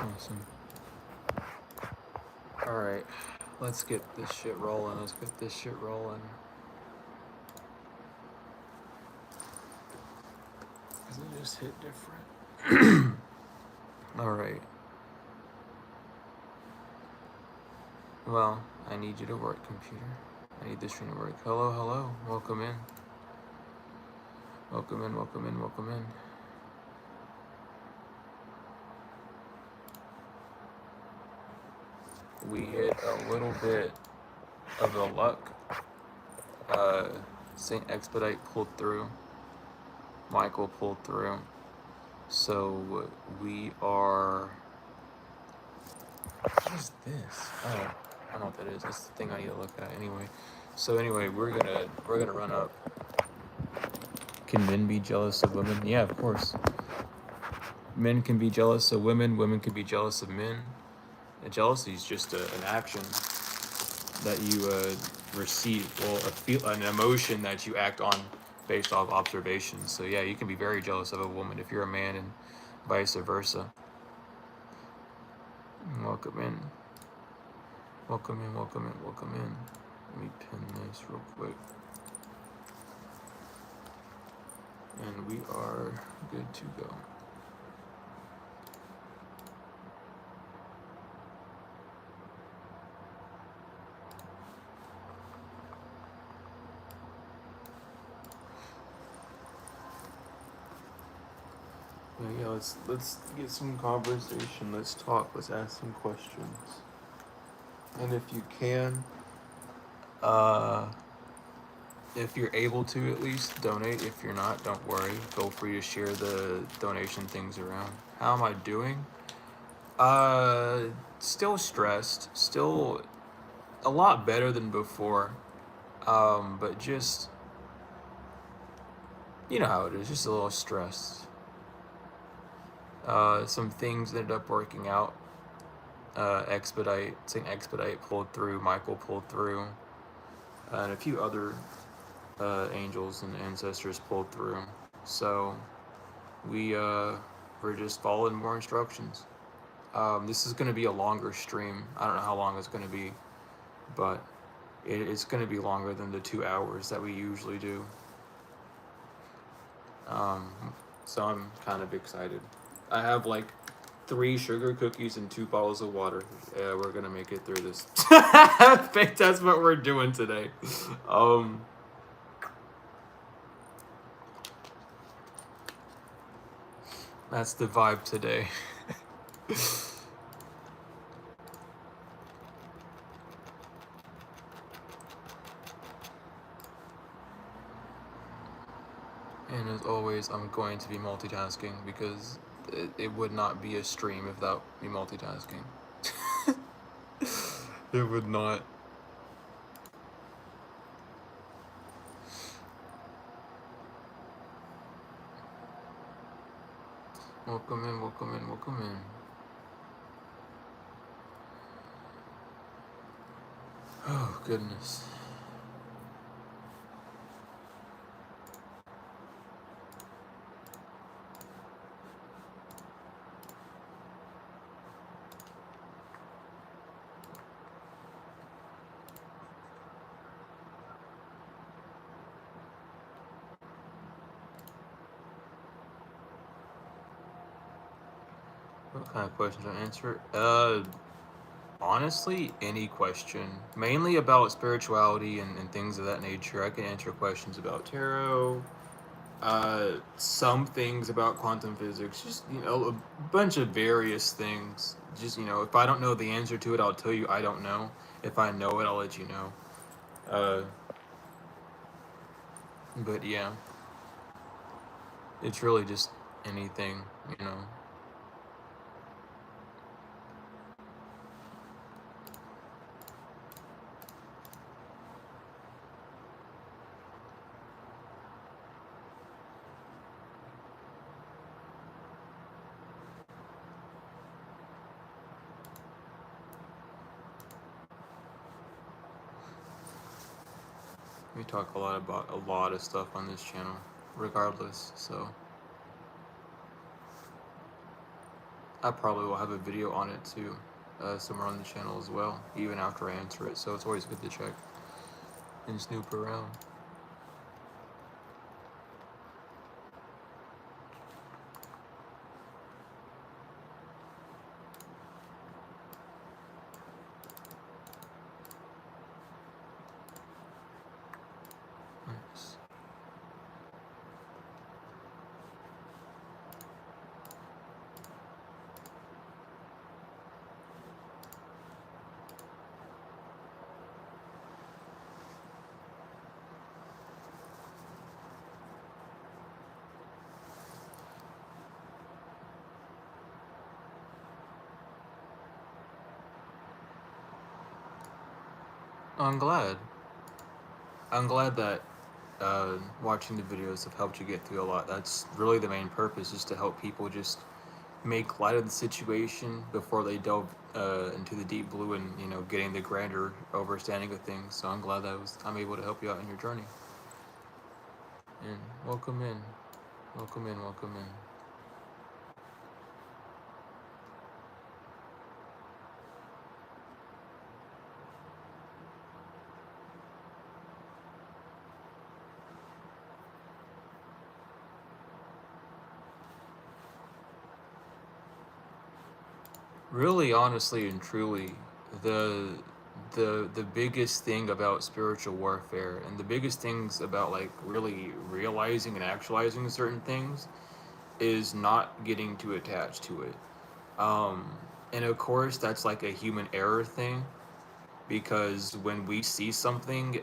Awesome. Alright, let's get this shit rolling. Because it just hit different. Alright. Well, I need you to work, computer. I need this stream to work. Hello, hello. Welcome in. Welcome in, welcome in, welcome in. We hit a little bit of the luck. St. Expedite pulled through. Michael pulled through. So we are... What is this? Oh, I don't know what that is. That's the thing I need to look at anyway. So anyway, we're gonna run up. Can men be jealous of women? Yeah, of course. Men can be jealous of women. Women can be jealous of men. And jealousy is just an action that you receive, well, an emotion that you act on based off observation. So yeah, you can be very jealous of a woman if you're a man, and vice versa. Welcome in. Welcome in, welcome in, welcome in. Let me pin this real quick. And we are good to go. Yeah, let's get some conversation. Let's talk. Let's ask some questions. And if you can, if you're able to, at least donate. If you're not, don't worry. Feel free to share the donation things around. How am I doing? Still stressed. Still a lot better than before. But just, you know how it is. Just a little stressed. Some things ended up working out. St. Expedite pulled through, Michael pulled through, and a few other angels and ancestors pulled through. So we're just following more instructions. This is going to be a longer stream. I don't know how long it's going to be, but it's going to be longer than the 2 hours that we usually do. So I'm kind of excited. I have like 3 sugar cookies and 2 bottles of water. Yeah, we're gonna make it through this. I think that's what we're doing today. That's the vibe today. And as always, I'm going to be multitasking because it would not be a stream without me multitasking. It would not. Welcome in, welcome in, welcome in. Oh, goodness. What kind of questions I answer? Honestly, any question. Mainly about spirituality and things of that nature. I can answer questions about tarot, some things about quantum physics, just, you know, a bunch of various things. Just, you know, if I don't know the answer to it, I'll tell you I don't know. If I know it, I'll let you know. But yeah, it's really just anything, you know. We talk a lot about a lot of stuff on this channel, regardless, so. I probably will have a video on it too, somewhere on the channel as well, even after I answer it. So it's always good to check and snoop around. Nice. I'm glad. I'm glad that watching the videos have helped you get through a lot. That's really the main purpose, is to help people just make light of the situation before they delve into the deep blue and, you know, getting the grander understanding of things. So I'm glad that I'm able to help you out in your journey. And welcome in, welcome in, welcome in. Really, honestly and truly, the the biggest thing about spiritual warfare, and the biggest things about like really realizing and actualizing certain things, is not getting too attached to it. Um, and of course, that's like a human error thing, because when we see something,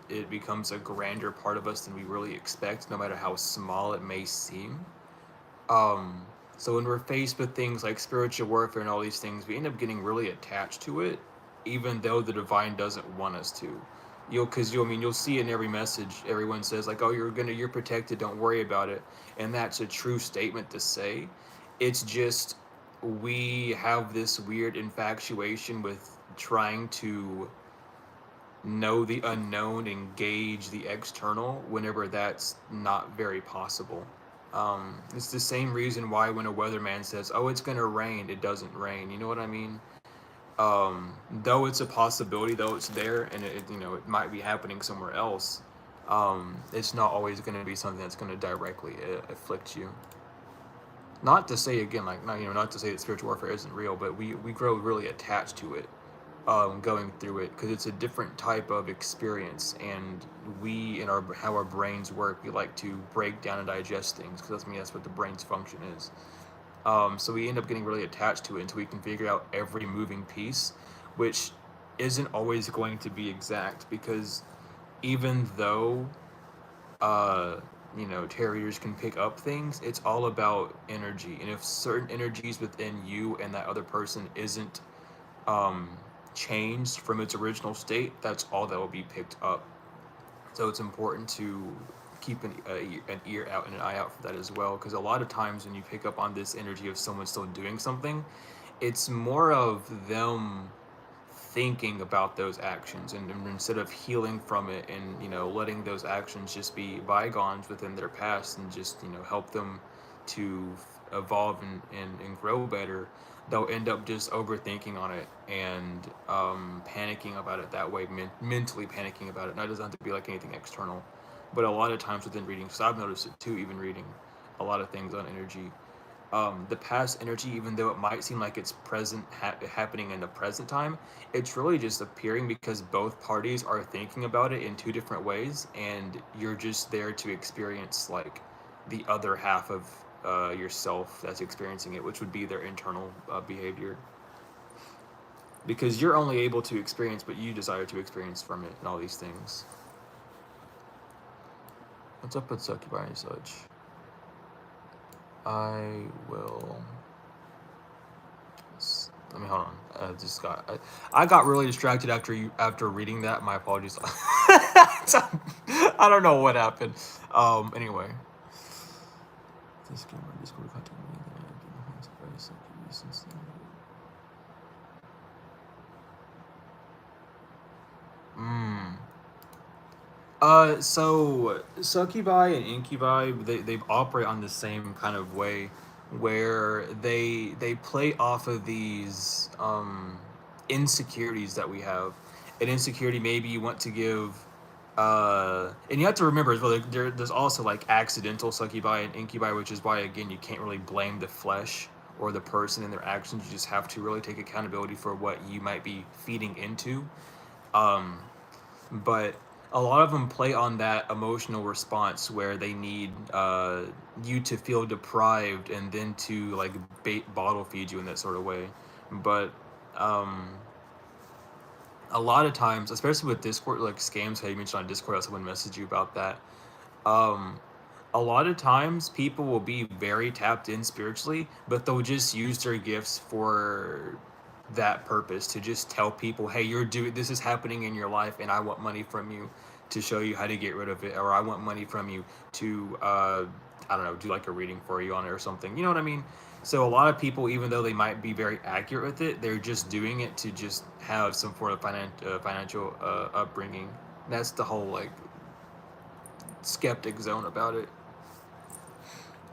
it becomes a grander part of us than we really expect, no matter how small it may seem. Um, so when we're faced with things like spiritual warfare and all these things, we end up getting really attached to it, even though the divine doesn't want us to. Because I mean, you'll see in every message, everyone says like, "Oh, you're protected. Don't worry about it," and that's a true statement to say. It's just we have this weird infatuation with trying to know the unknown and gauge the external whenever that's not very possible. It's the same reason why when a weatherman says, "Oh, it's gonna rain," it doesn't rain. You know what I mean? Though it's a possibility, though it's there, and you know it might be happening somewhere else. It's not always going to be something that's going to directly afflict you. Not to say again, like not to say that spiritual warfare isn't real, but we grow really attached to it, going through it, because it's a different type of experience, and we in our how our brains work, we like to break down and digest things, because that's what the brain's function is. So we end up getting really attached to it until we can figure out every moving piece, which isn't always going to be exact, because even though uh, tarot readers can pick up things, it's all about energy, and if certain energies within you and that other person isn't um, changed from its original state, that's all that will be picked up. So it's important to keep an ear out and an eye out for that as well, because a lot of times when you pick up on this energy of someone still doing something, it's more of them thinking about those actions, and instead of healing from it and letting those actions just be bygones within their past, and just help them to evolve and grow better, they'll end up just overthinking on it and panicking about it that way, mentally panicking about it. And that doesn't have to be like anything external, but a lot of times within reading, because I've noticed it too, even reading a lot of things on energy, the past energy, even though it might seem like it's present happening in the present time, it's really just appearing because both parties are thinking about it in two different ways, and you're just there to experience like the other half of yourself that's experiencing it, which would be their internal behavior, because you're only able to experience what you desire to experience from it and all these things. What's up with Succubi and such? I will. Let me hold on. I got really distracted after reading that. My apologies. I don't know what happened. Anyway. This game on Discord content. So Succubi and incubi, they operate on the same kind of way, where they play off of these insecurities that we have. An insecurity maybe you want to give, and you have to remember as well, there's also like accidental succubi and incubi, which is why again you can't really blame the flesh or the person and their actions. You just have to really take accountability for what you might be feeding into. um, but a lot of them play on that emotional response where they need you to feel deprived and then to like bottle feed you in that sort of way. But um, a lot of times, especially with Discord, like scams, how you mentioned on Discord, someone messaged you about that. Um, a lot of times, people will be very tapped in spiritually, but they'll just use their gifts for that purpose to just tell people, "Hey, you're doing this is happening in your life, and I want money from you to show you how to get rid of it, or I want money from you to, I don't know, do like a reading for you on it or something." You know what I mean? So a lot of people, even though they might be very accurate with it, they're just doing it to just have some sort of financial upbringing. That's the whole like skeptic zone about it.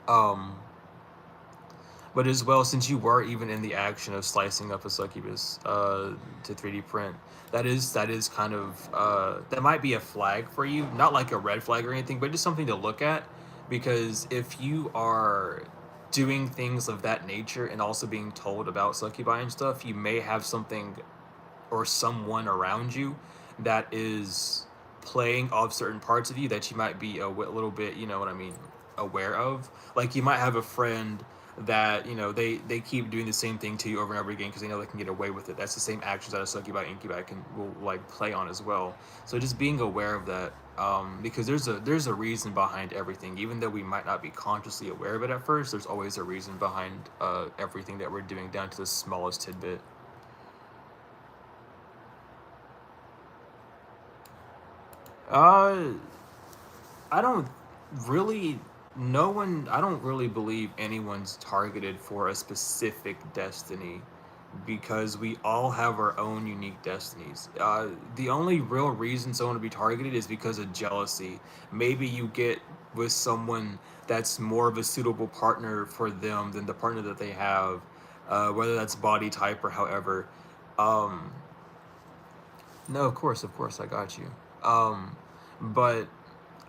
Um, but as well, since you were even in the action of slicing up a succubus to 3D print, that is kind of that might be a flag for you, not like a red flag or anything, but just something to look at, because if you are doing things of that nature and also being told about succubi and stuff, you may have something or someone around you that is playing off certain parts of you that you might be a little bit, you know what I mean, aware of. Like you might have a friend that, you know, they keep doing the same thing to you over and over again because they know they can get away with it. That's the same actions that a succubi incubi can will like play on as well. So just being aware of that, because there's a reason behind everything. Even though we might not be consciously aware of it at first, there's always a reason behind everything that we're doing, down to the smallest tidbit. Uh, I don't really, no one, I don't really believe anyone's targeted for a specific destiny, because we all have our own unique destinies. The only real reason someone would be targeted is because of jealousy. Maybe you get with someone that's more of a suitable partner for them than the partner that they have, whether that's body type or however. Um, no, of course, I got you. But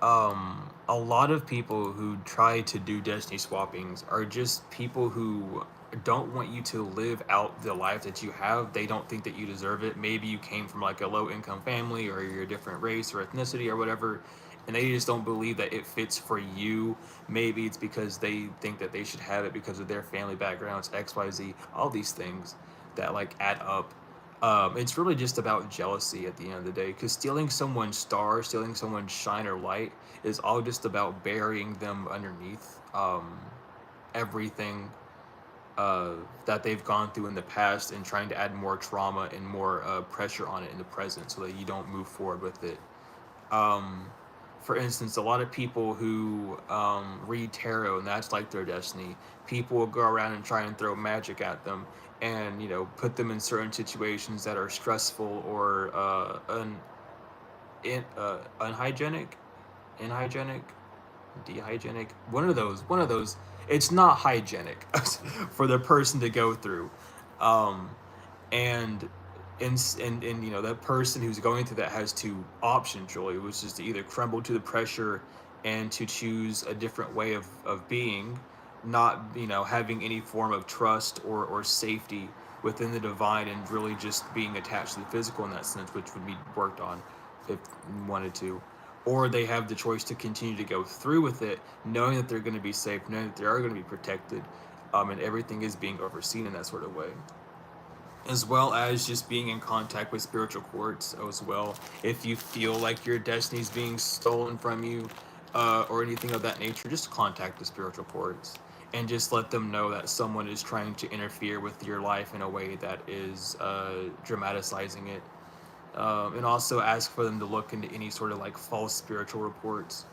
a lot of people who try to do destiny swappings are just people who don't want you to live out the life that you have. They don't think that you deserve it. Maybe you came from like a low income family, or you're a different race or ethnicity or whatever, and they just don't believe that it fits for you. Maybe it's because they think that they should have it because of their family backgrounds, XYZ, all these things that like add up. It's really just about jealousy at the end of the day, because stealing someone's star, stealing someone's shine or light, is all just about burying them underneath everything that they've gone through in the past, and trying to add more trauma and more pressure on it in the present so that you don't move forward with it. Um, for instance, a lot of people who read tarot and that's like their destiny, people will go around and try and throw magic at them, and you know, put them in certain situations that are stressful or unhygienic, inhygienic, dehygienic. One of those. It's not hygienic for the person to go through. Um, and and you know, that person who's going through that has two options really, which is to either crumble to the pressure and to choose a different way of being, not, you know, having any form of trust or safety within the divine, and really just being attached to the physical in that sense, which would be worked on if you wanted to. Or they have the choice to continue to go through with it, knowing that they're going to be safe, knowing that they are going to be protected, and everything is being overseen in that sort of way, as well as just being in contact with spiritual courts as well. If you feel like your destiny is being stolen from you, or anything of that nature, just contact the spiritual courts and just let them know that someone is trying to interfere with your life in a way that is dramatizing it. And also ask for them to look into any sort of like false spiritual reports,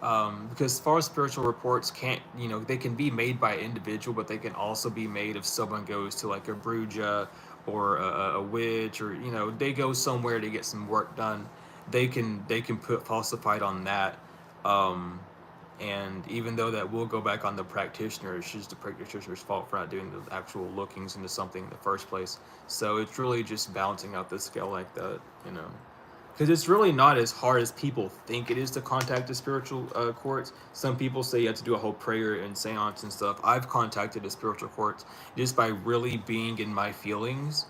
because false spiritual reports can't, you know, they can be made by an individual, but they can also be made if someone goes to like a bruja or a witch, or you know, they go somewhere to get some work done. They can put falsified on that, um, And even though that will go back on the practitioner, it's just the practitioner's fault for not doing the actual lookings into something in the first place. So it's really just balancing out the scale like that, you know. Because it's really not as hard as people think it is to contact the spiritual courts. Some people say you have to do a whole prayer and seance and stuff. I've contacted the spiritual courts just by really being in my feelings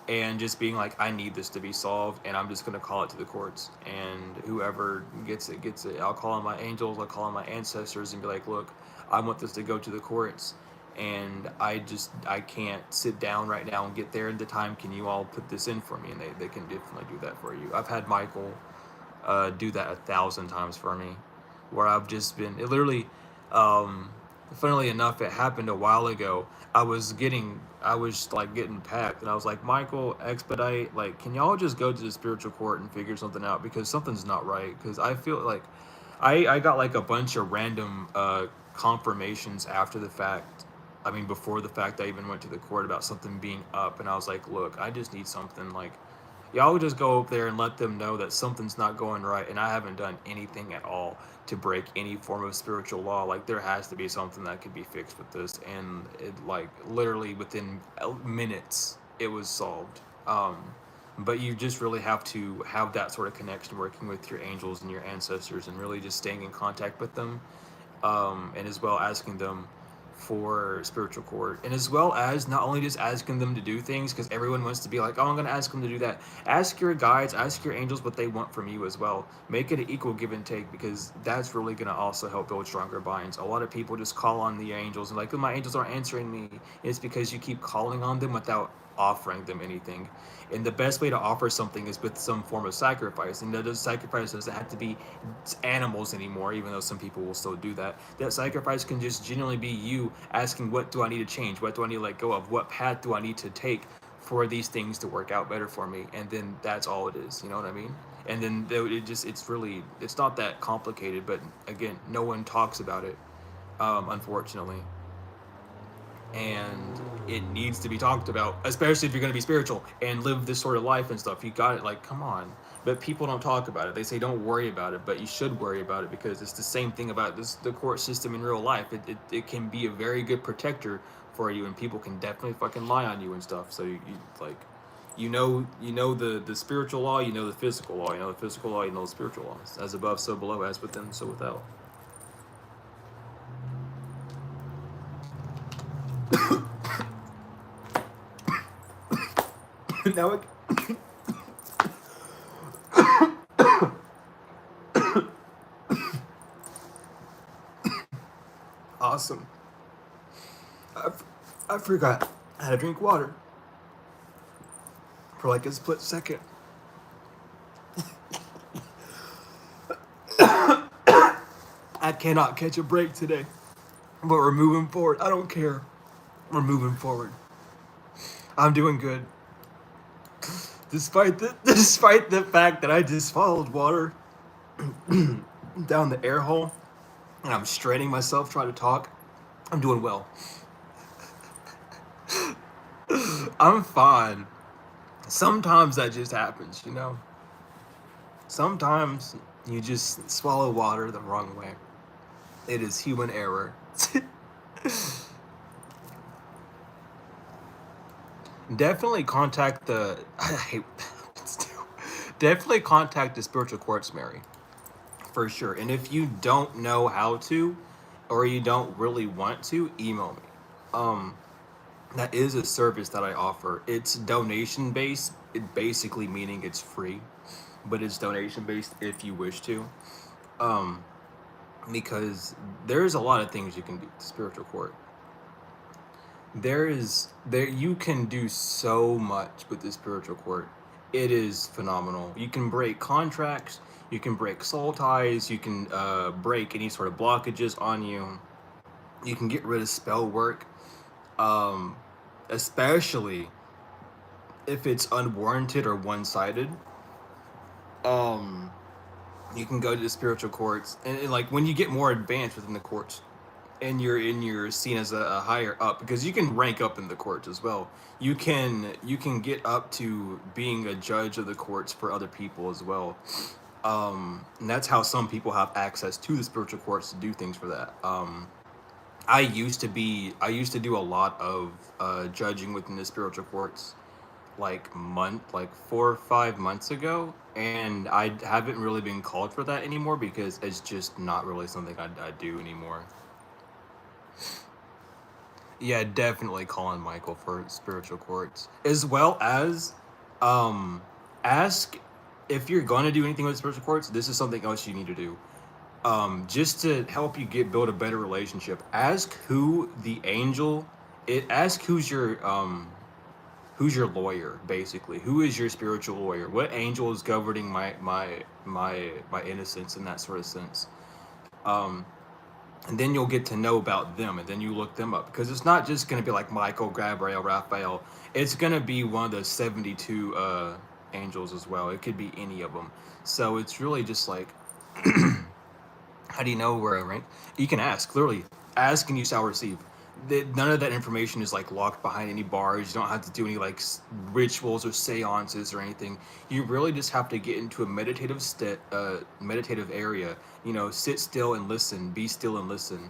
and just being like, I need this to be solved, and I'm just gonna call it to the courts, and whoever gets it gets it. I'll call on my angels, I'll call on my ancestors, and be like, look, I want this to go to the courts, and I can't sit down right now and get there in the time. Can you all put this in for me? And they can definitely do that for you. I've had Michael do that 1,000 times for me, where I've just been it literally. Funnily enough, it happened a while ago. I was like getting packed, and I was like, Michael, expedite. Like, can y'all just go to the spiritual court and figure something out, because something's not right. Because I feel like I got like a bunch of random confirmations after the fact. I mean, before the fact, I even went to the court about something being up, and I was like, look, I just need something like y'all would just go up there and let them know that something's not going right, and I haven't done anything at all to break any form of spiritual law. Like, there has to be something that could be fixed with this, and it, like, literally within minutes it was solved. But you just really have to have that sort of connection, working with your angels and your ancestors, and really just staying in contact with them, and as well asking them for spiritual court, and as well as not only just asking them to do things, because everyone wants to be like, oh, I'm going to ask them to do that. Ask your guides, ask your angels what they want from you as well. Make it an equal give and take, because that's really going to also help build stronger binds. A lot of people just call on the angels and like, oh, my angels aren't answering me. It's because you keep calling on them without offering them anything. And the best way to offer something is with some form of sacrifice. And that sacrifice doesn't have to be animals anymore, even though some people will still do that. That sacrifice can just genuinely be you asking, what do I need to change? What do I need to let go of? What path do I need to take for these things to work out better for me? And then that's all it is. You know what I mean? And then it's not that complicated, but again, no one talks about it, unfortunately. And it needs to be talked about, especially if you're going to be spiritual and live this sort of life and stuff. You got it, like, come on. But people don't talk about it. They say don't worry about it, but you should worry about it, because it's the same thing about the court system in real life. It can be a very good protector for you, and people can definitely fucking lie on you and stuff. So you like, you know the spiritual law, you know the physical law, you know the physical law, you know the spiritual laws. As above, so below, as within, so without. Now it. Awesome. I forgot how to drink water for like a split second. I cannot catch a break today, but we're moving forward. I don't care. We're moving forward. I'm doing good. Despite the fact that I just swallowed water down the air hole, and I'm straining myself trying to talk, I'm doing well. I'm fine. Sometimes that just happens, you know? Sometimes you just swallow water the wrong way. It is human error. Definitely contact the... I hate... Definitely contact the spiritual courts, Mary. For sure. And if you don't know how to, or you don't really want to, email me. That is a service that I offer. It's donation based, it basically meaning it's free, but it's donation based if you wish to. Because there's a lot of things you can do with the spiritual court. There you can do so much with the spiritual court. It is phenomenal. You can break contracts, you can break soul ties, you can break any sort of blockages on you. You can get rid of spell work, especially if it's unwarranted or one-sided. You can go to the spiritual courts, and like when you get more advanced within the courts, and you're seen as a higher up, because you can rank up in the courts as well. You can get up to being a judge of the courts for other people as well. And that's how some people have access to the spiritual courts to do things for that. I used to do a lot of judging within the spiritual courts, like 4 or 5 months ago, and I haven't really been called for that anymore because it's just not really something I do anymore. Yeah, definitely calling Michael for spiritual courts, as well as um, ask if you're going to do anything with spiritual courts. This is something else you need to do. Just to help you build a better relationship. Ask who the angel. Ask who's your lawyer, basically. Who is your spiritual lawyer? What angel is governing my innocence in that sort of sense? Um, and then you'll get to know about them, and then you look them up, because it's not just going to be like Michael, Gabriel, Raphael. It's going to be one of the 72 angels as well. It could be any of them. So it's really just like, how do you know where I rank? You can ask, literally. Ask and you shall receive. None of that information is like locked behind any bars. You don't have to do any like rituals or seances or anything. You really just have to get into a meditative area. Sit still and listen. Be still and listen,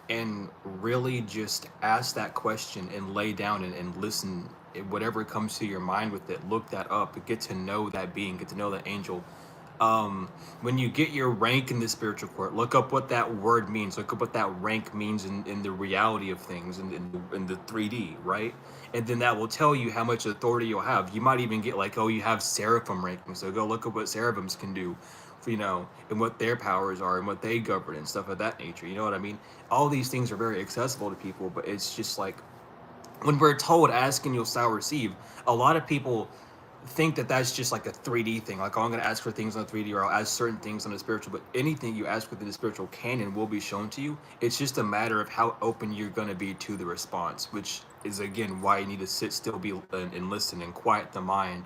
and really just ask that question and lay down and listen. Whatever comes to your mind with it, look that up. Get to know that being. Get to know that angel. When you get your rank in the spiritual court, look up what that word means. Look up what that rank means in the reality of things, in the 3D, right? And then that will tell you how much authority you'll have. You might even get like, oh, you have seraphim ranking, so go look up what seraphims can do, and what their powers are and what they govern and stuff of that nature. You know what I mean? All these things are very accessible to people, but it's just like, when we're told ask and you'll shall receive, a lot of people think that that's just like a 3D thing. Like, oh, I'm going to ask for things on the 3D, or I'll ask certain things on the spiritual. But anything you ask within the spiritual canon will be shown to you. It's just a matter of how open you're going to be to the response, which is, again, why you need to sit still, and listen and quiet the mind,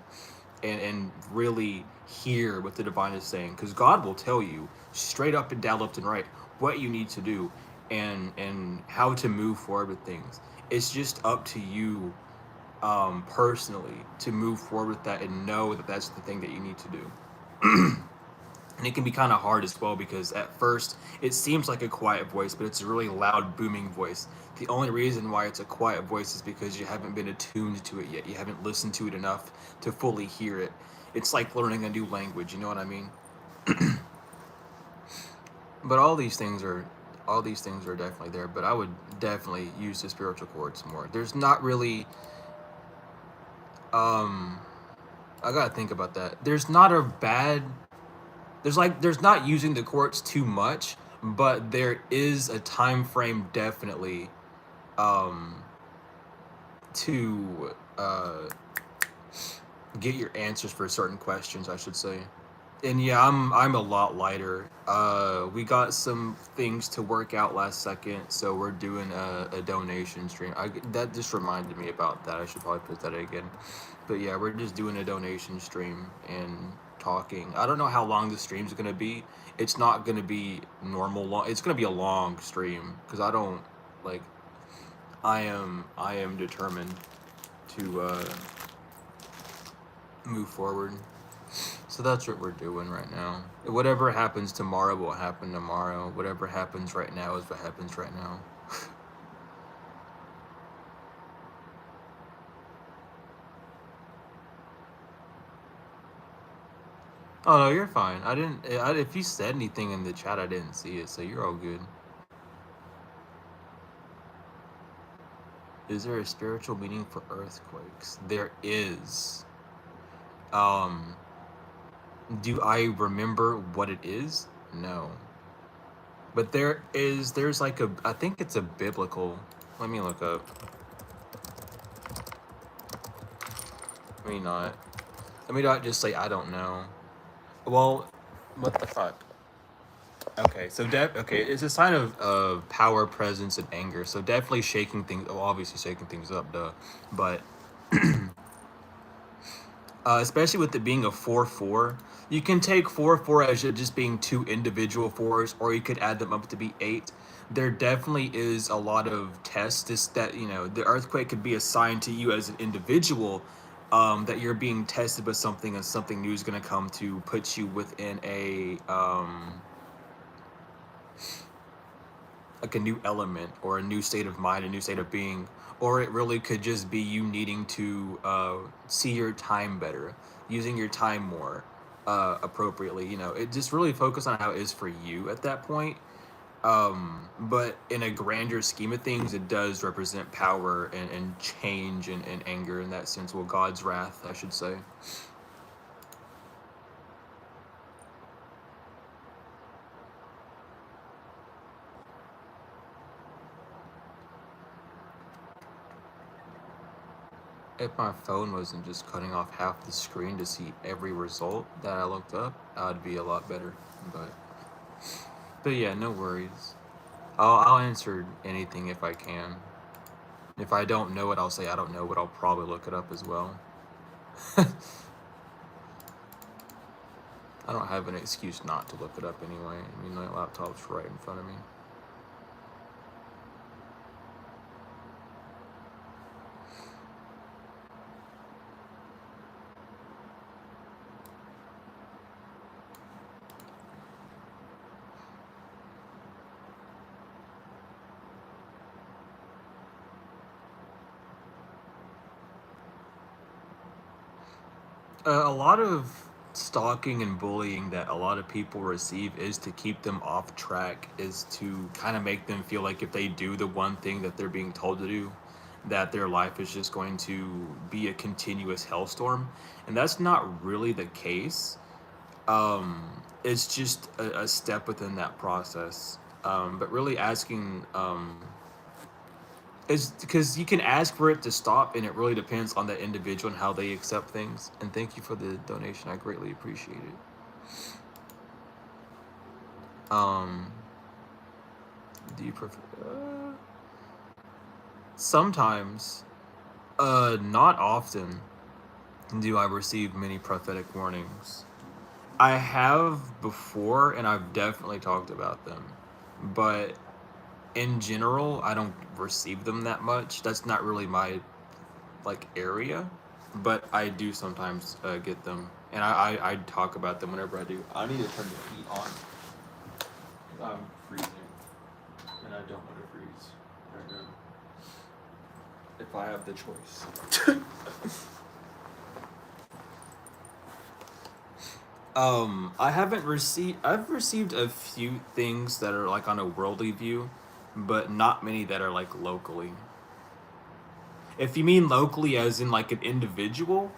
and really hear what the divine is saying. Because God will tell you straight up and down, left and right, what you need to do, and how to move forward with things. It's just up to you, personally, to move forward with that and know that that's the thing that you need to do. And it can be kind of hard as well, because at first it seems like a quiet voice, but it's a really loud, booming voice. The only reason why it's a quiet voice is because you haven't been attuned to it yet. You haven't listened to it enough to fully hear it. It's like learning a new language, you know what I mean? But all these things are definitely there. But I would definitely use the spiritual courts more. There's not really um I gotta think about that. There's not using the courts too much, but there is a time frame, definitely, um to get your answers for certain questions, I should say. And yeah, I'm a lot lighter. We got some things to work out last second, so we're doing a donation stream. That just reminded me about that. I should probably put that again. But yeah, we're just doing a donation stream and talking. I don't know how long the stream's gonna be. It's not gonna be normal long. It's gonna be a long stream, because I don't like. I am determined to move forward. So that's what we're doing right now. Whatever happens tomorrow will happen tomorrow. Whatever happens right now is what happens right now. Oh no, you're fine. I didn't. If you said anything in the chat, I didn't see it, so you're all good. Is there a spiritual meaning for earthquakes? There is. Um, do I remember what it is? No. But there's like I think it's a biblical. Let me look up. Let me not. Let me not just say I don't know. Well, what the fuck? Okay, so okay, it's a sign of power, presence, and anger. So definitely shaking things. Well, obviously shaking things up, duh. But especially with it being a 4-4, you can take 4-4 as just being two individual fours, or you could add them up to be 8. There definitely is a lot of tests. This that the earthquake could be assigned to you as an individual, that you're being tested with something, and something new is going to come to put you within a like a new element or a new state of mind, a new state of being. Or it really could just be you needing to see your time better, using your time more appropriately. You know, it just really focus on how it is for you at that point. But in a grander scheme of things, it does represent power and change and anger in that sense. Well, God's wrath, I should say. If my phone wasn't just cutting off half the screen to see every result that I looked up, I'd be a lot better. But yeah, no worries. I'll answer anything if I can. If I don't know it, I'll say I don't know, but I'll probably look it up as well. I don't have an excuse not to look it up anyway. I mean, my laptop's right in front of me. A lot of stalking and bullying that a lot of people receive is to keep them off track, is to kind of make them feel like if they do the one thing that they're being told to do, that their life is just going to be a continuous hellstorm. And that's not really the case. It's just a step within that process. But really asking is because you can ask for it to stop, and it really depends on the individual and how they accept things. And thank you for the donation. I greatly appreciate it. Do you prefer? Sometimes, not often, do I receive many prophetic warnings. I have before, and I've definitely talked about them, but in general, I don't receive them that much. That's not really my area, but I do sometimes get them, and I talk about them whenever I do. I need to turn the heat on. I'm freezing, and I don't want to freeze right now. If I have the choice. I've received a few things that are like on a worldly view, but not many that are like locally. If you mean locally as in like an individual,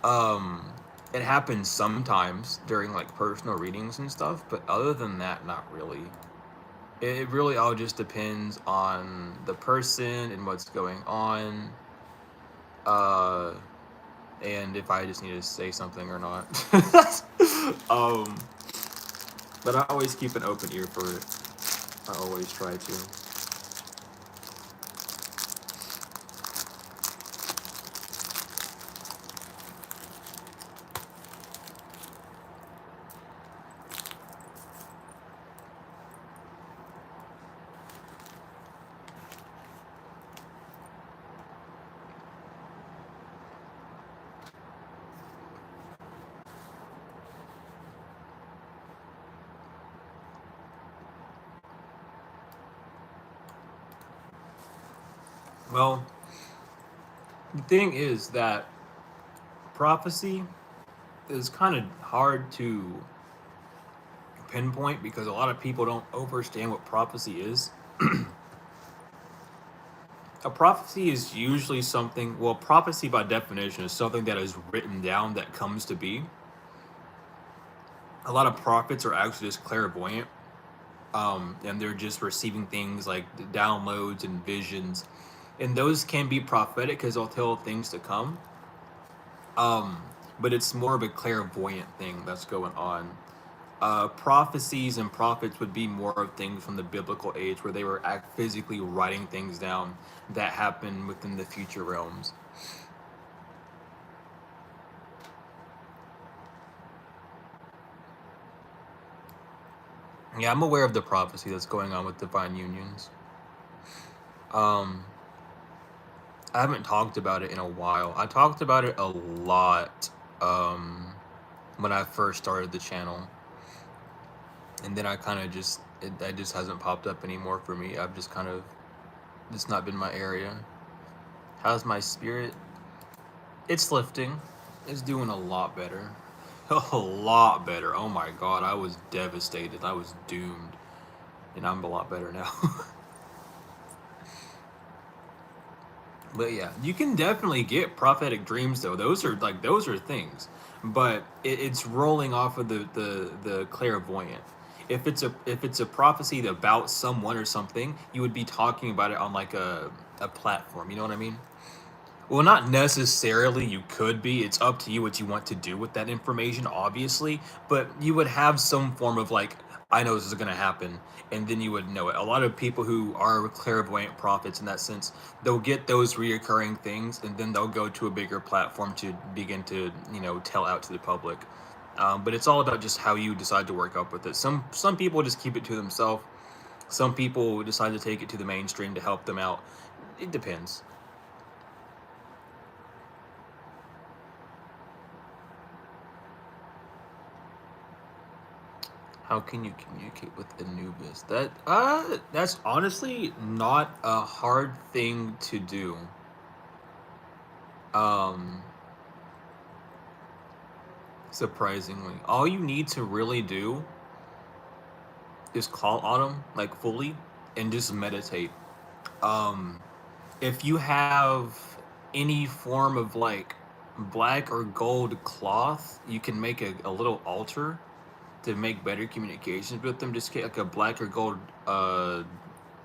it happens sometimes during like personal readings and stuff, but other than that, not really. It really all just depends on the person and what's going on, and if I just need to say something or not. um, but I always keep an open ear for it. I always try to. Well, the thing is that prophecy is kind of hard to pinpoint because a lot of people don't understand what prophecy is. A prophecy is usually something, well, prophecy by definition is something that is written down that comes to be. A lot of prophets are actually just clairvoyant, and they're just receiving things like downloads and visions. And those can be prophetic because they'll tell things to come. But it's more of a clairvoyant thing that's going on. Prophecies and prophets would be more of things from the biblical age where they were physically writing things down that happen within the future realms. Yeah, I'm aware of the prophecy that's going on with divine unions. I haven't talked about it in a while. I talked about it a lot when I first started the channel, and then I kind of just it just hasn't popped up anymore for me. I've just kind of it's not been my area. How's my spirit? It's lifting. It's doing a lot better. A lot better. Oh my god, I was devastated. I was doomed. And I'm a lot better now. But yeah, you can definitely get prophetic dreams though. Those are things. But it's rolling off of the clairvoyant. If it's a prophecy about someone or something, you would be talking about it on like a platform. You know what I mean? Well, not necessarily. You could be. It's up to you what you want to do with that information, obviously. But you would have some form of like, I know this is going to happen, and then you would know it. A lot of people who are clairvoyant prophets in that sense, they'll get those reoccurring things, and then they'll go to a bigger platform to begin to, tell out to the public. But it's all about just how you decide to work up with it. Some people just keep it to themselves. Some people decide to take it to the mainstream to help them out. It depends. How can you communicate with Anubis? That's honestly not a hard thing to do. Um, Surprisingly, all you need to really do is call on them like fully and just meditate. Um, if you have any form of like black or gold cloth, you can make a little altar to make better communications with them. Just get like a black or gold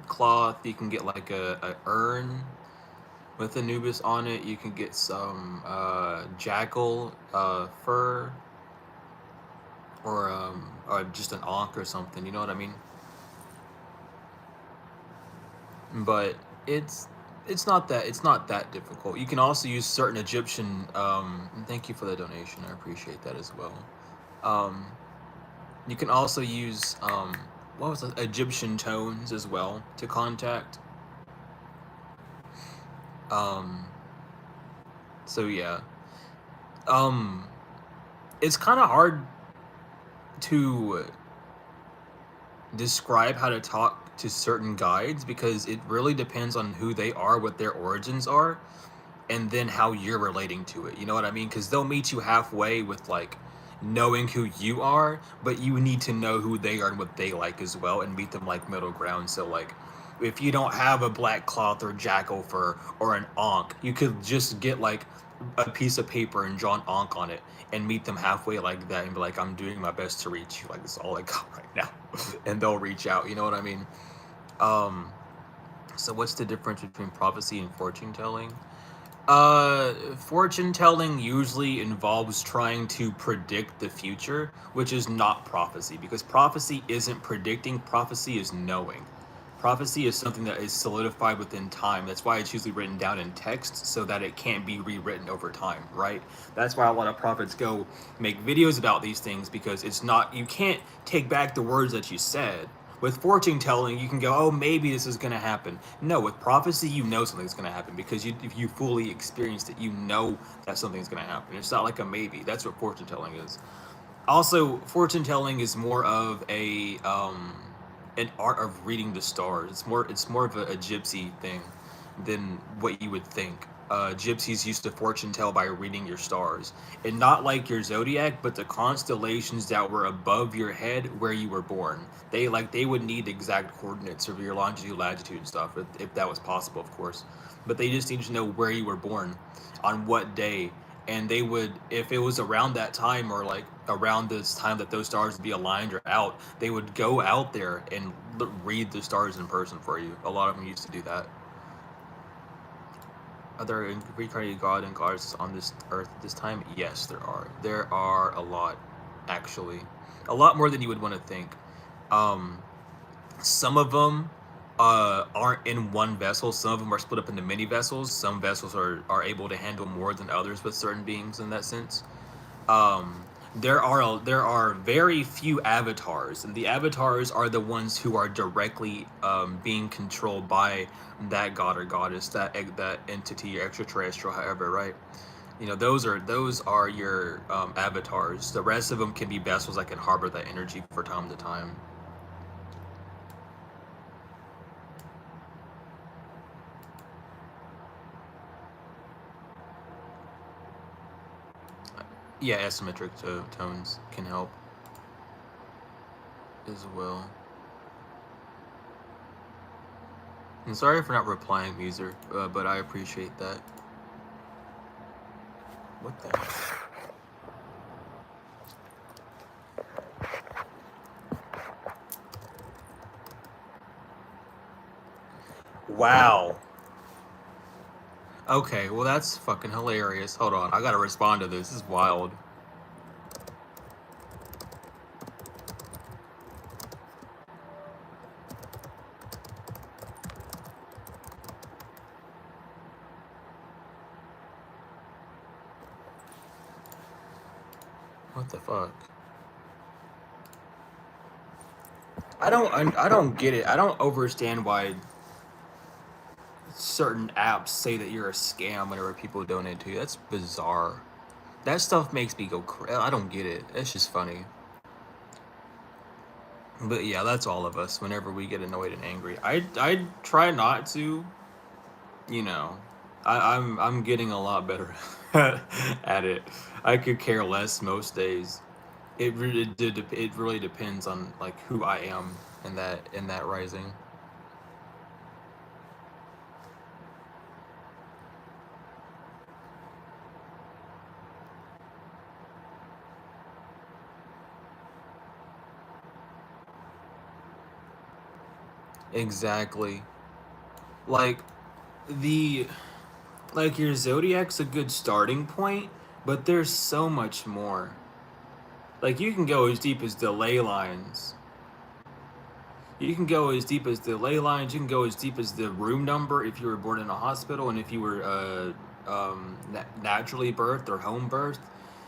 cloth. You can get like a urn with Anubis on it. You can get some jackal fur or just an ankh or something. You know what I mean? But it's not that difficult. You can also use certain Egyptian. Thank you for the donation. I appreciate that as well. Um, You can also use what was it? Egyptian tones as well to contact. Um, so yeah, um, it's kind of hard to describe how to talk to certain guides because it really depends on who they are, what their origins are, and then how you're relating to it. You know what I mean? Because they'll meet you halfway with like knowing who you are, but you need to know who they are and what they like as well, and meet them like middle ground. So like, if you don't have a black cloth or jackal fur or an ankh, you could just get like a piece of paper and draw an ankh on it and meet them halfway like that and be like, I'm doing my best to reach you. Like, this is all I got right now. And they'll reach out. You know what I mean? Um, so what's the difference between prophecy and fortune telling? Fortune telling usually involves trying to predict the future, which is not prophecy, because prophecy isn't predicting, prophecy is knowing. Prophecy is something that is solidified within time. That's why it's usually written down in text so that it can't be rewritten over time, right? That's why a lot of prophets go make videos about these things, because it's not, you can't take back the words that you said. With fortune telling, you can go, oh, maybe this is going to happen. No, with prophecy, you know something's going to happen because if you fully experienced it, you know that something's going to happen. It's not like a maybe. That's what fortune telling is. Also, fortune telling is more of an art of reading the stars. It's more of a gypsy thing than what you would think. Gypsies used to fortune tell by reading your stars, and not like your zodiac, but the constellations that were above your head where you were born. They would need exact coordinates of your longitude, latitude, and stuff, if that was possible, of course. But they just need to know where you were born, on what day, and they would, if it was around that time or like around this time that those stars would be aligned or out, they would go out there and read the stars in person for you. A lot of them used to do that. Are there reincarnated God and gods on this earth at this time? Yes, there are. There are a lot, actually. A lot more than you would want to think. Some of them aren't in one vessel. Some of them are split up into many vessels. Some vessels are able to handle more than others with certain beings in that sense. there are very few avatars, and the avatars are the ones who are directly being controlled by that god or goddess, that entity, extraterrestrial, however, right? You know, those are your avatars. The rest of them can be vessels that can harbor that energy for time to time. Yeah, asymmetric tones can help as well. And sorry for not replying, Muser, but I appreciate that. What the heck? Wow. Okay, well that's fucking hilarious. Hold on, I gotta respond to this. This is wild. What the fuck? I don't get it. I don't understand why certain apps say that you're a scam whenever people donate to you. That's bizarre. That stuff makes me go crazy. I don't get it. It's just funny. But yeah, that's all of us. Whenever we get annoyed and angry, I try not to. You know, I'm getting a lot better at it. I could care less most days. It really depends on like who I am in that rising. Exactly. Like the like your zodiac's a good starting point, but there's so much more. Like you can go as deep as the ley lines. You can go as deep as the ley lines. You can go as deep as the room number if you were born in a hospital, and if you were naturally birthed or home birthed,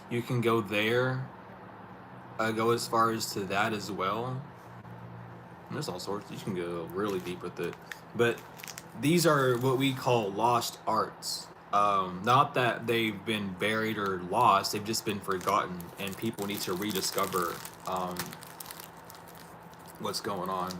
you can go there. Go as far as to that as well. And there's all sorts. You can go really deep with it, but these are what we call lost arts. Not that they've been buried or lost; they've just been forgotten, and people need to rediscover what's going on.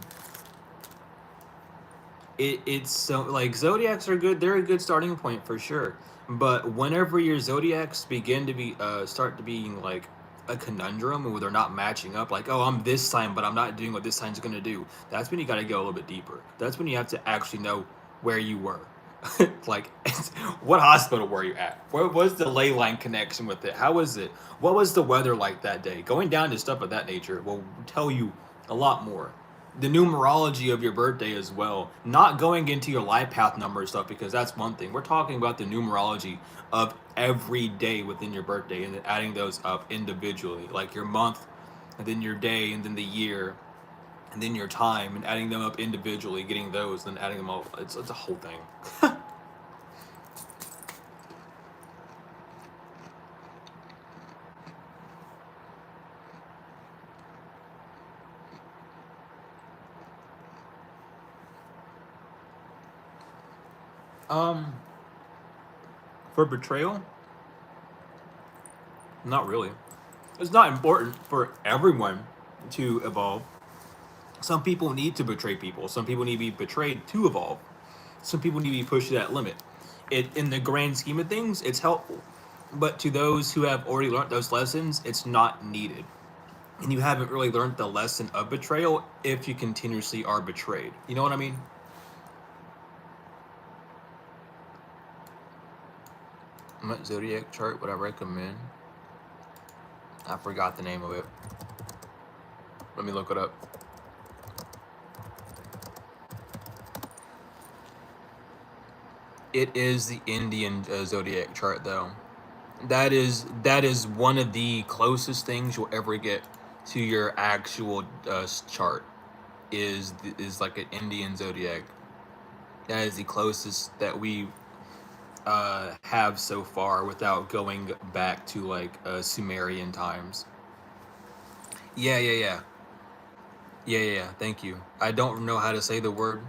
It's so like zodiacs are good. They're a good starting point for sure. But whenever your zodiacs begin to be start to being like a conundrum where they're not matching up, like, oh, I'm this sign, but I'm not doing what this sign's gonna do. That's when you got to go a little bit deeper. That's when you have to actually know where you were. Like, what hospital were you at? What was the ley line connection with it? How was it? What was the weather like that day? Going down to stuff of that nature will tell you a lot more. The numerology of your birthday as well. Not going into your life path number and stuff, because that's one thing. We're talking about the numerology of every day within your birthday and then adding those up individually, like your month, and then your day, and then the year, and then your time, and adding them up individually, getting those, then adding them all. It's a whole thing. um, for betrayal, not really. It's not important for everyone to evolve. Some people need to betray people. Some people need to be betrayed to evolve. Some people need to be pushed to that limit. In the grand scheme of things, it's helpful. But to those who have already learned those lessons, it's not needed. And you haven't really learned the lesson of betrayal if you continuously are betrayed. You know what I mean? What zodiac chart would I recommend? I forgot the name of it. Let me look it up. It is the Indian zodiac chart, though. That is one of the closest things you'll ever get to your actual chart. Is like an Indian zodiac. That is the closest that we have so far without going back to like Sumerian times. Yeah, yeah, yeah. Yeah, yeah, yeah. Thank you. I don't know how to say the word,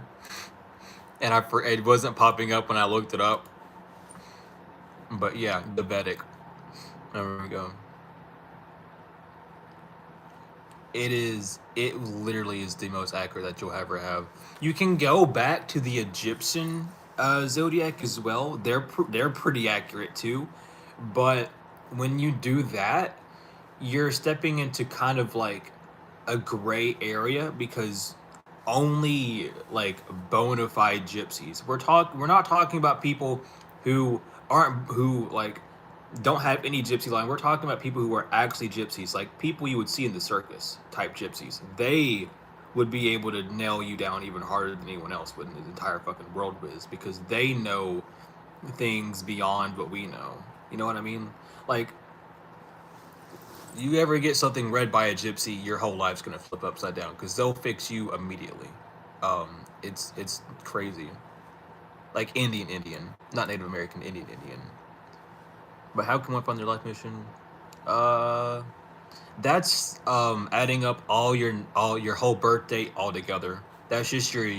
and it wasn't popping up when I looked it up. But yeah, the Vedic. There we go. It literally is the most accurate that you'll ever have. You can go back to the Egyptian zodiac as well. They're pretty accurate too, but when you do that, you're stepping into kind of like a gray area because only like bona fide gypsies. We're not talking about people who who like don't have any gypsy line. We're talking about people who are actually gypsies, like people you would see in the circus type gypsies. They would be able to nail you down even harder than anyone else would in the entire fucking world is because they know things beyond what we know. You know what I mean? Like, you ever get something read by a gypsy, your whole life's gonna flip upside down because they'll fix you immediately. It's crazy. Like Indian, not Native American, Indian. But how can one find their life mission? Uh, that's adding up all your whole birth date all together. That's just your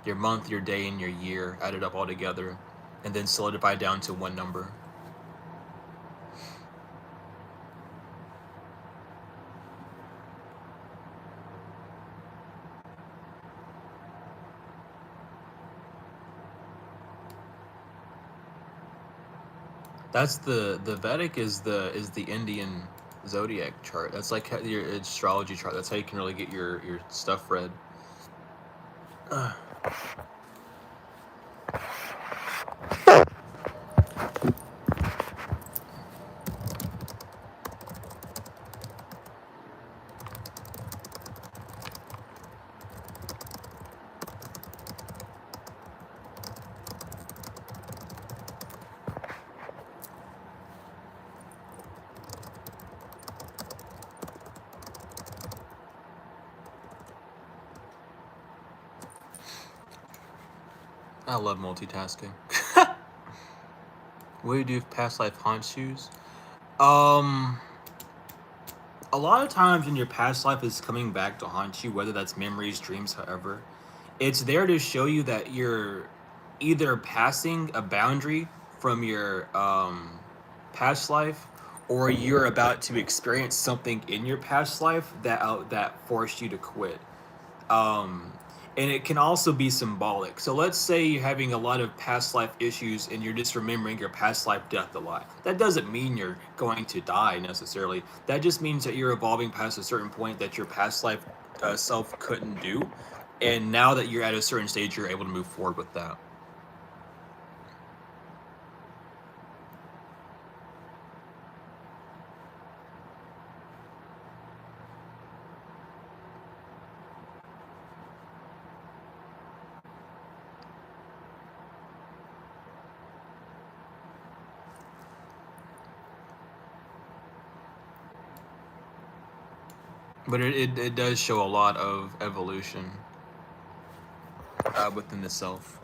month, your day, and your year added up all together, and then solidified down to one number. That's the Vedic is the Indian zodiac chart. That's like your astrology chart. That's how you can really get your stuff read. I love multitasking. What do you do if past life haunts you? Um, a lot of times when your past life is coming back to haunt you, whether that's memories, dreams, however, it's there to show you that you're either passing a boundary from your past life, or you're about to experience something in your past life that forced you to quit. Um, and it can also be symbolic. So let's say you're having a lot of past life issues and you're just remembering your past life death a lot. That doesn't mean you're going to die necessarily. That just means that you're evolving past a certain point that your past life self couldn't do. And now that you're at a certain stage, you're able to move forward with that. But it does show a lot of evolution within the self.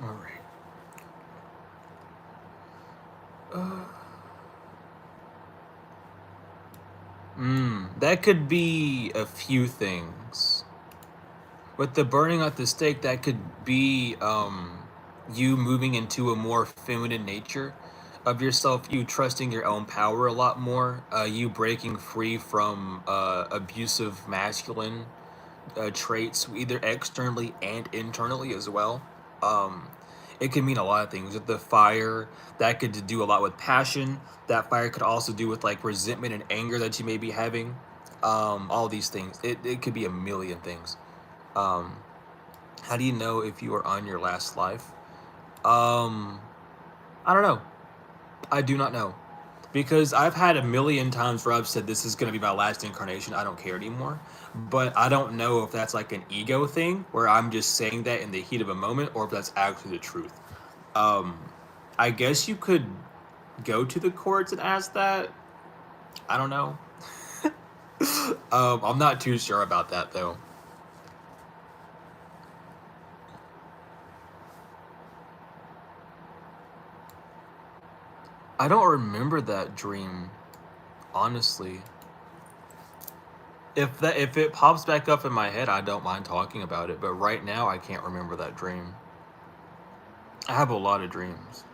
All right. That could be a few things. With the burning at the stake, that could be you moving into a more feminine nature of yourself, you trusting your own power a lot more, you breaking free from abusive masculine traits, either externally and internally as well. Um, it can mean a lot of things. With the fire, that could do a lot with passion. That fire could also do with like resentment and anger that you may be having. all these things. It could be a million things. Um, how do you know if you are on your last life? I don't know. I do not know. Because I've had a million times where I've said this is going to be my last incarnation. I don't care anymore. But I don't know if that's like an ego thing where I'm just saying that in the heat of a moment, or if that's actually the truth. Um, I guess you could go to the courts and ask that. I don't know. I'm not too sure about that though. I don't remember that dream, honestly. If it pops back up in my head, I don't mind talking about it. But right now, I can't remember that dream. I have a lot of dreams.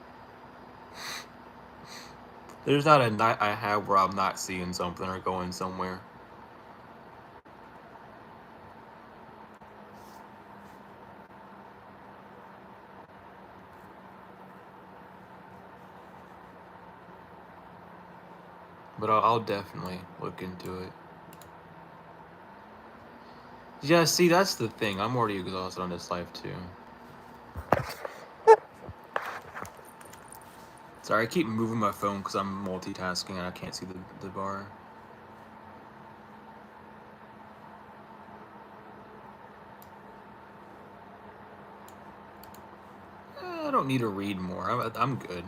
There's not a night I have where I'm not seeing something or going somewhere. But I'll definitely look into it. Yeah, see, that's the thing. I'm already exhausted on this life, too. Sorry, I keep moving my phone because I'm multitasking and I can't see the bar. I don't need to read more. I'm good.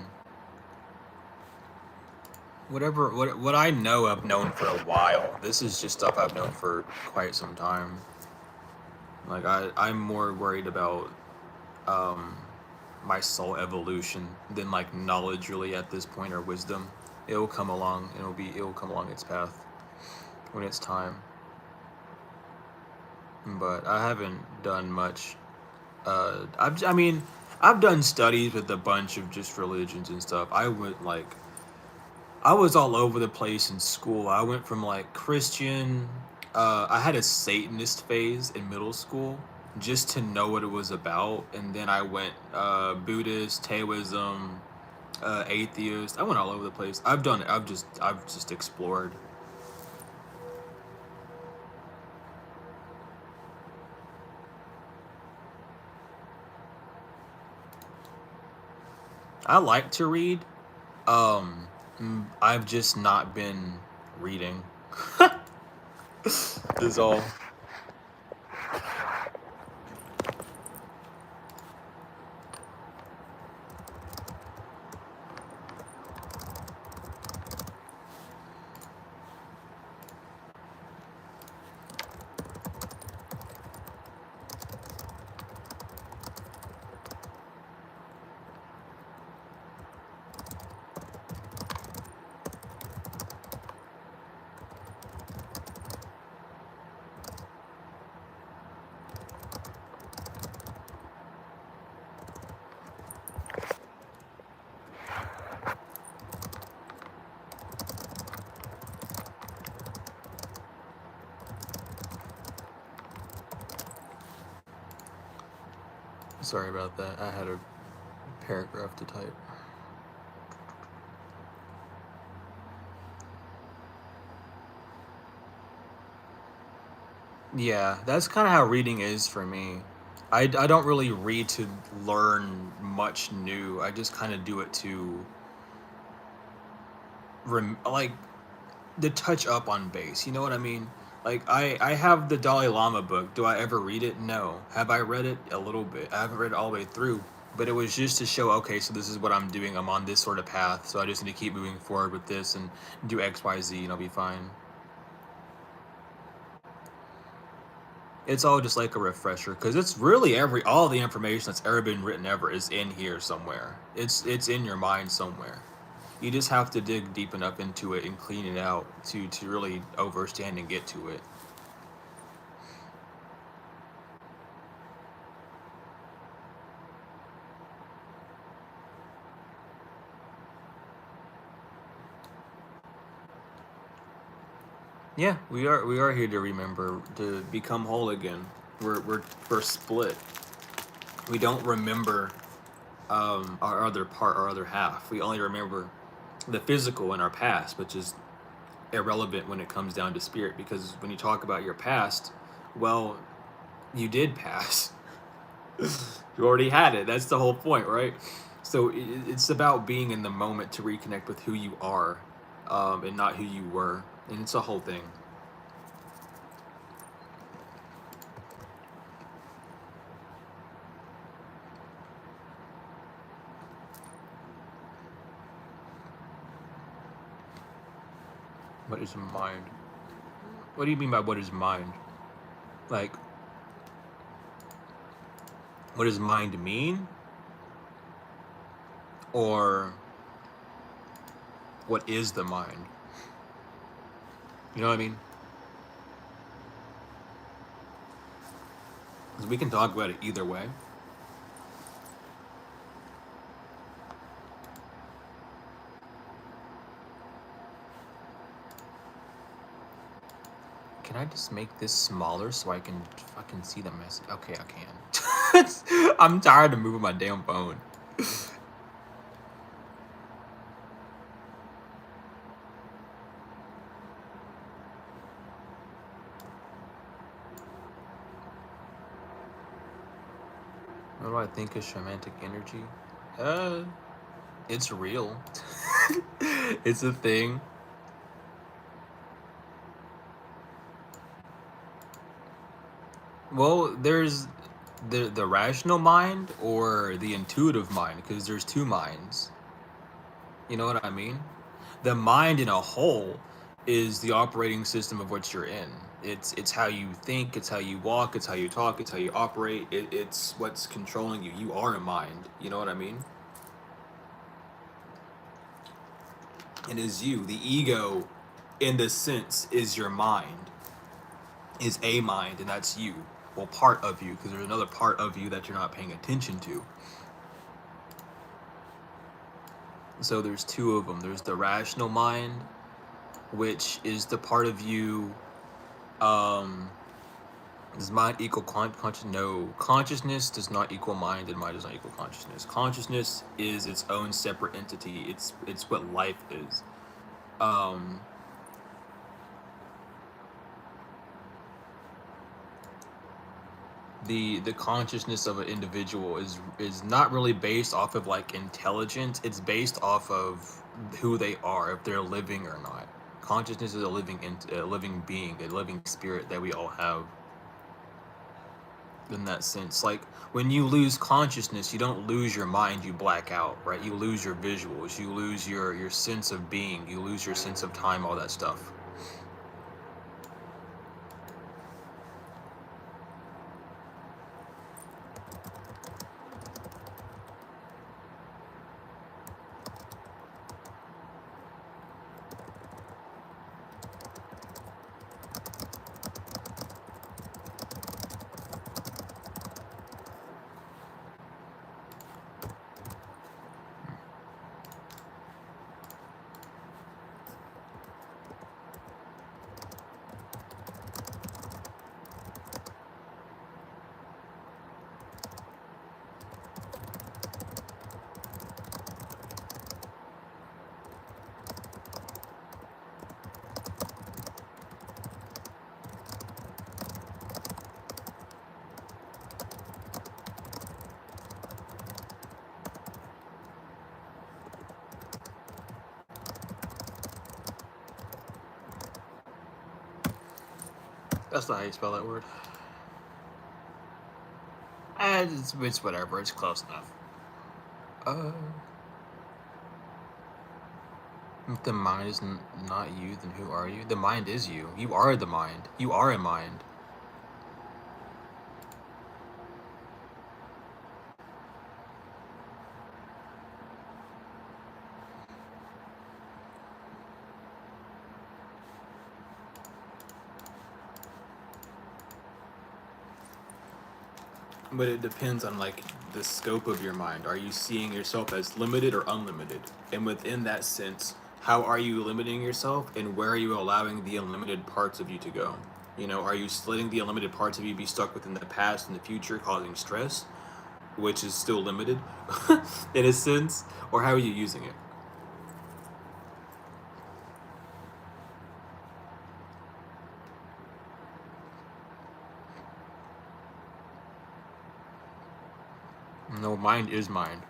What I know, I've known for a while. This is just stuff I've known for quite some time. Like I'm more worried about um my soul evolution than like knowledge really at this point, or wisdom. It'll come along. It'll come along its path when it's time. But I haven't done much. I mean, I've done studies with a bunch of just religions and stuff. I was all over the place in school. I went from like Christian. I had a Satanist phase in middle school just to know what it was about, and then I went Buddhist, Taoism, atheist. I went all over the place. I've done it. I've just explored. I like to read. I've just not been reading. Is all. Sorry about that. I had a paragraph to type. Yeah, that's kind of how reading is for me. I don't really read to learn much new. I just kind of do it to like to touch up on base. You know what I mean? Like I have the Dalai Lama book. Do I ever read it? No. Have I read it? A little bit. I haven't read it all the way through, but it was just to show, okay, so this is what I'm doing. I'm on this sort of path, so I just need to keep moving forward with this and do X, Y, Z, and I'll be fine. It's all just like a refresher, because it's really all the information that's ever been written ever is in here somewhere. It's in your mind somewhere. You just have to dig deep enough into it and clean it out to really understand and get to it. Yeah, we are here to remember, to become whole again. We're split. We don't remember our other part, our other half. We only remember the physical in our past, which is irrelevant when it comes down to spirit, because when you talk about your past, well, you did pass. You already had it. That's the whole point, right? So it's about being in the moment to reconnect with who you are, and not who you were, and it's a whole thing. What is mind? What do you mean by what is mind? Like, what does mind mean? Or what is the mind? You know what I mean? Because we can talk about it either way. Can I just make this smaller so I can fucking see the message? Okay, I can. I'm tired of moving my damn phone. What do I think is shamanic energy? It's real. It's a thing. Well, there's the rational mind or the intuitive mind, because there's two minds. You know what I mean? The mind in a whole is the operating system of what you're in. It's how you think, it's how you walk, it's how you talk, it's how you operate. It's what's controlling you. You are a mind. You know what I mean? It is you. The ego, in this sense, is your mind, is a mind, and that's you. Well, part of you, because there's another part of you that you're not paying attention to. So there's two of them. There's the rational mind, which is the part of you. Does mind equal consciousness? No, consciousness does not equal mind, and mind does not equal consciousness. Consciousness is its own separate entity. It's what life is. The consciousness of an individual is not really based off of like intelligence. It's based off of who they are, if they're living or not. Consciousness is a living being, a living spirit that we all have. In that sense, like when you lose consciousness, you don't lose your mind, you black out, right? You lose your visuals, you lose your sense of being, you lose your sense of time, all that stuff. That's not how you spell that word. And it's whatever. It's close enough. If the mind is not you, then who are you? The mind is you. You are the mind. You are a mind. But it depends on like the scope of your mind. Are you seeing yourself as limited or unlimited? And within that sense, how are you limiting yourself, and where are you allowing the unlimited parts of you to go? You know, are you letting the unlimited parts of you be stuck within the past and the future, causing stress, which is still limited in a sense? Or how are you using it? No, mind is mind.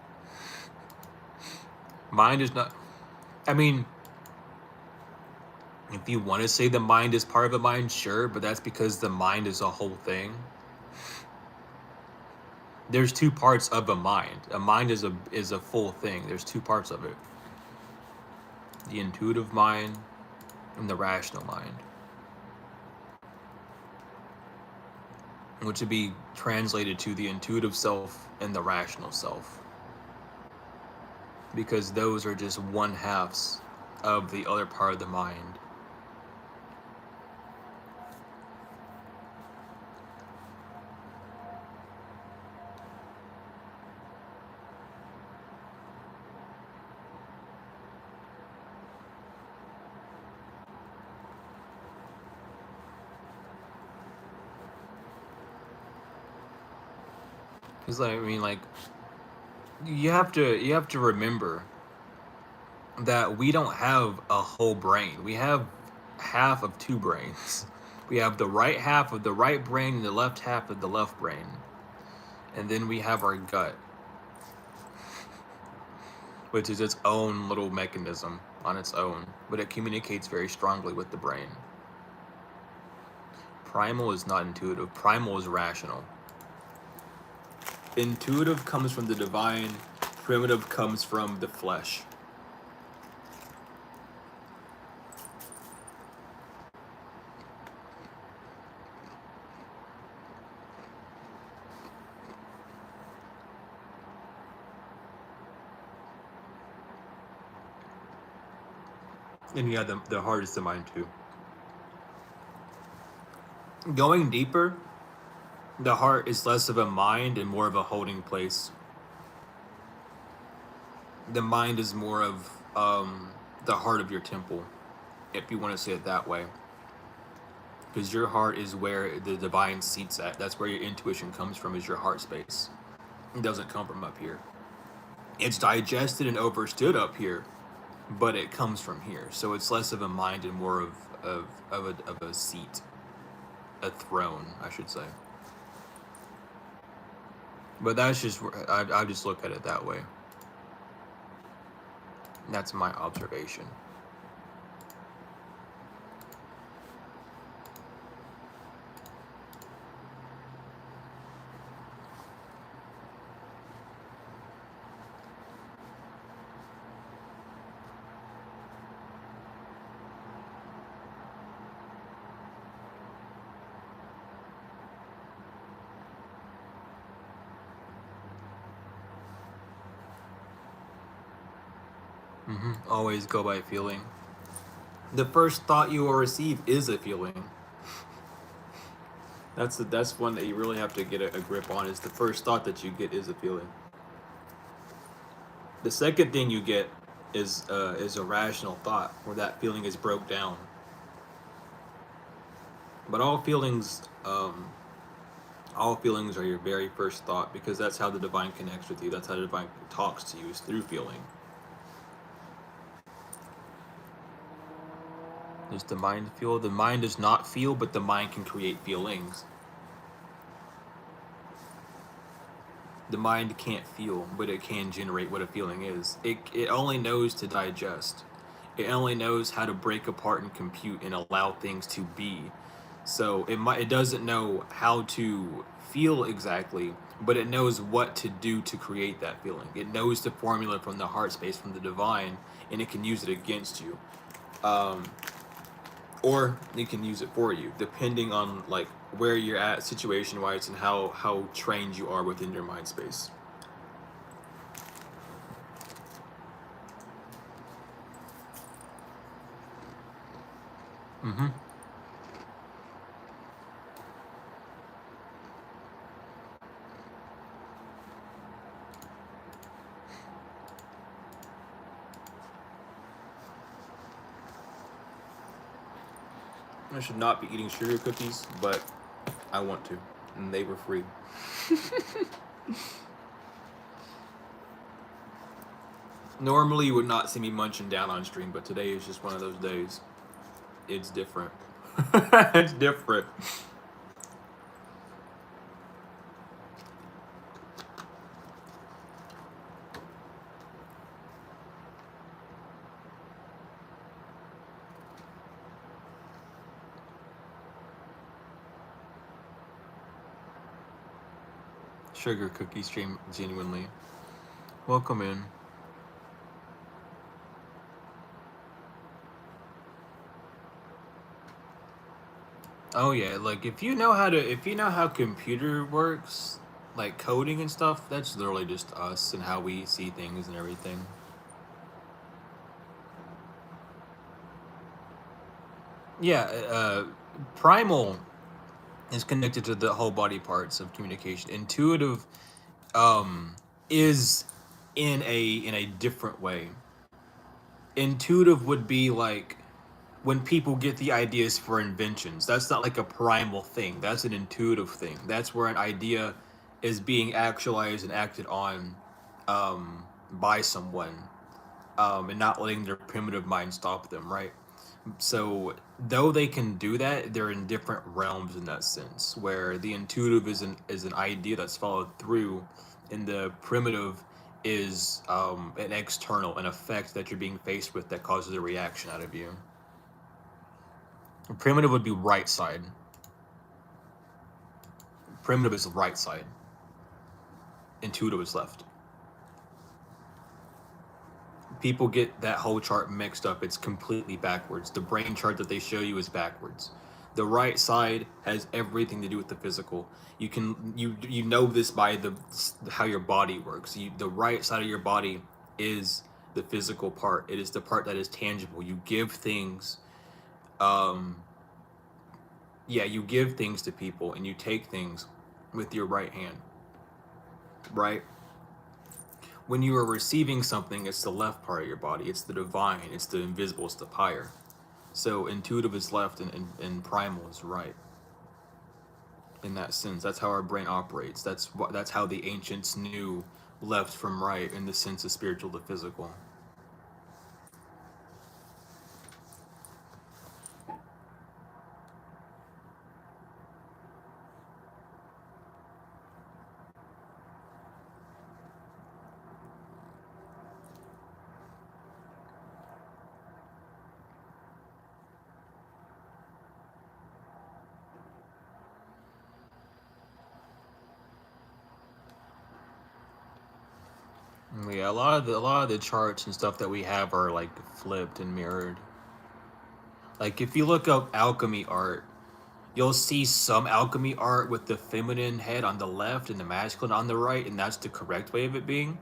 Mind is not. I mean, if you want to say the mind is part of the mind, sure, but that's because the mind is a whole thing. There's two parts of a mind. A mind is a full thing. There's two parts of it. The intuitive mind and the rational mind. Which would be translated to the intuitive self and the rational self. Because those are just one halves of the other part of the mind. It's like, I mean, like, you have to remember that we don't have a whole brain. We have half of two brains. We have the right half of the right brain and the left half of the left brain. And then we have our gut, which is its own little mechanism on its own, but it communicates very strongly with the brain. Primal is not intuitive. Primal is rational. Intuitive comes from the divine. Primitive comes from the flesh. And yeah, the heart is the mind too. Going deeper, the heart is less of a mind and more of a holding place. The mind is more of the heart of your temple, if you want to say it that way. Because your heart is where the divine seats at. That's where your intuition comes from, is your heart space. It doesn't come from up here. It's digested and overstood up here, but it comes from here. So it's less of a mind and more of a seat. A throne, I should say. But that's just, I just look at it that way. That's my observation. Always go by feeling. The first thought you will receive is a feeling. That's one that you really have to get a grip on. Is the first thought that you get is a feeling. The second thing you get is a rational thought, where that feeling is broke down. But all feelings are your very first thought, because that's how the divine connects with you. That's how the divine talks to you, is through feeling. Does the mind feel? The mind does not feel, but the mind can create feelings. The mind can't feel, but it can generate what a feeling is. It only knows to digest. It only knows how to break apart and compute and allow things to be. So it doesn't know how to feel exactly, but it knows what to do to create that feeling. It knows the formula from the heart space, from the divine, and it can use it against you. Or you can use it for you, depending on like where you're at situation-wise and how trained you are within your mind space. I should not be eating sugar cookies, but I want to, and they were free. Normally you would not see me munching down on stream, but today is just one of those days. It's different. It's different. Sugar cookie stream genuinely. Welcome in. Oh yeah, like if you know how computer works, like coding and stuff, that's literally just us and how we see things and everything. Yeah, primal is connected to the whole body parts of communication. Intuitive is in a different way. Intuitive would be like when people get the ideas for inventions. That's not like a primal thing. That's an intuitive thing. That's where an idea is being actualized and acted on by someone, and not letting their primitive mind stop them, right? So, though they can do that, they're in different realms in that sense, where the intuitive is an idea that's followed through, and the primitive is an external, an effect that you're being faced with that causes a reaction out of you. Primitive would be right side. Primitive is right side. Intuitive is left. People get that whole chart mixed up. It's completely backwards. The brain chart that they show you is backwards. The right side has everything to do with the physical. You know this by the how your body works. The right side of your body is the physical part. It is the part that is tangible. You give things you give things to people and you take things with your right hand. Right? When you are receiving something, it's the left part of your body. It's the divine. It's the invisible. It's the higher. So intuitive is left and primal is right. In that sense, that's how our brain operates. That's how the ancients knew left from right in the sense of spiritual to physical. Yeah, a lot of the charts and stuff that we have are like flipped and mirrored. Like if you look up alchemy art, you'll see some alchemy art with the feminine head on the left and the masculine on the right, and that's the correct way of it being.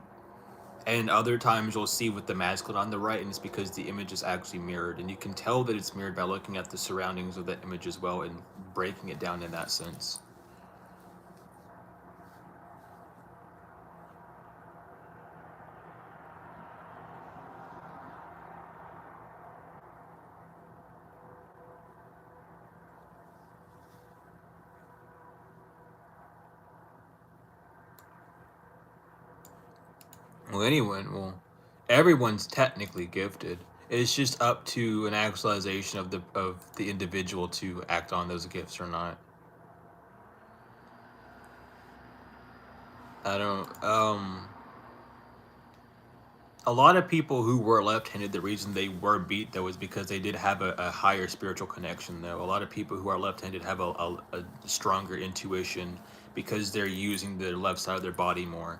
And other times you'll see with the masculine on the right, and it's because the image is actually mirrored, and you can tell that it's mirrored by looking at the surroundings of that image as well and breaking it down in that sense. Everyone's technically gifted. It's just up to an actualization of the individual to act on those gifts or not. I don't. A lot of people who were left-handed, the reason they were beat though is because they did have a higher spiritual connection. Though a lot of people who are left-handed have a stronger intuition because they're using the left side of their body more.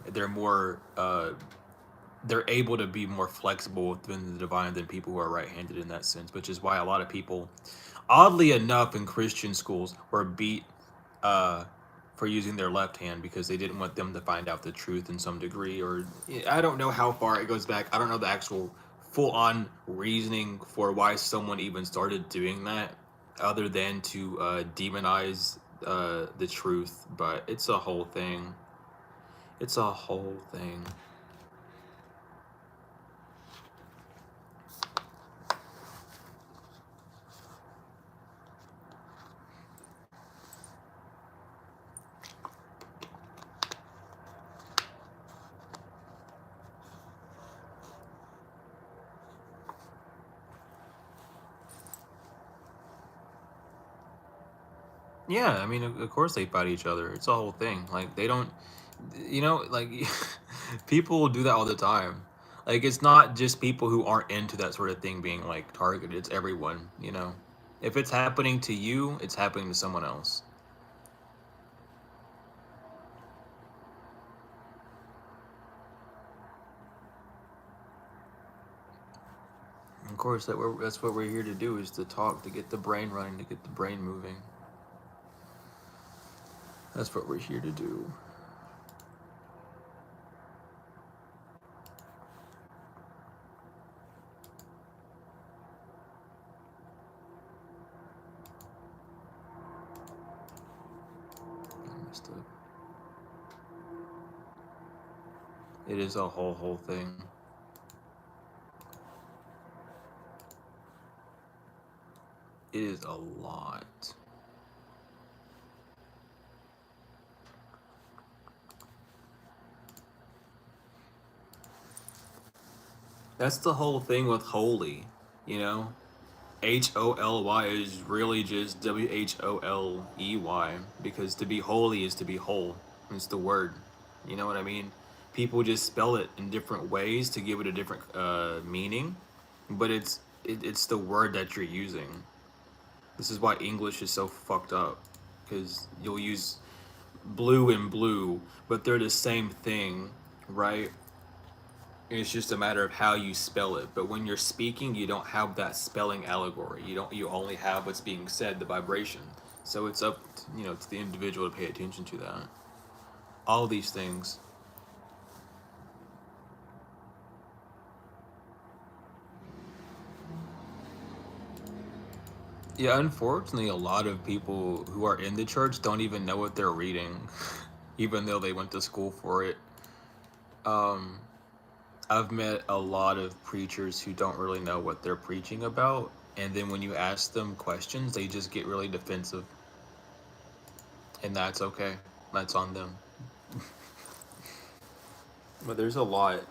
They're more they're able to be more flexible within the divine than people who are right-handed in that sense, which is why a lot of people, oddly enough, in Christian schools were beat uh, for using their left hand because they didn't want them to find out the truth in some degree. Or I don't know how far it goes back. I don't know the actual full-on reasoning for why someone even started doing that, other than to demonize the truth. But it's a whole thing. It's a whole thing. Yeah, I mean, of course they fight each other. It's a whole thing. Like they don't, like people will do that all the time. Like it's not just people who aren't into that sort of thing being like targeted. It's everyone. If it's happening to you, it's happening to someone else. Of course, that's what we're here to do, is to talk, to get the brain running, to get the brain moving. That's what we're here to do. I messed up. It is a whole thing. It is a lot. That's the whole thing with holy, you know? Holy is really just WHOLEY, because to be holy is to be whole. It's the word. You know what I mean? People just spell it in different ways to give it a different meaning, but it's the word that you're using. This is why English is so fucked up, because you'll use blue and blue, but they're the same thing, right? It's just a matter of how you spell it. But when you're speaking, you don't have that spelling allegory. You only have what's being said, the vibration. So it's up, to the individual to pay attention to that. All these things. Yeah, unfortunately, a lot of people who are in the church don't even know what they're reading, even though they went to school for it. I've met a lot of preachers who don't really know what they're preaching about, and then when you ask them questions, they just get really defensive. And that's okay. That's on them. But there's a lot.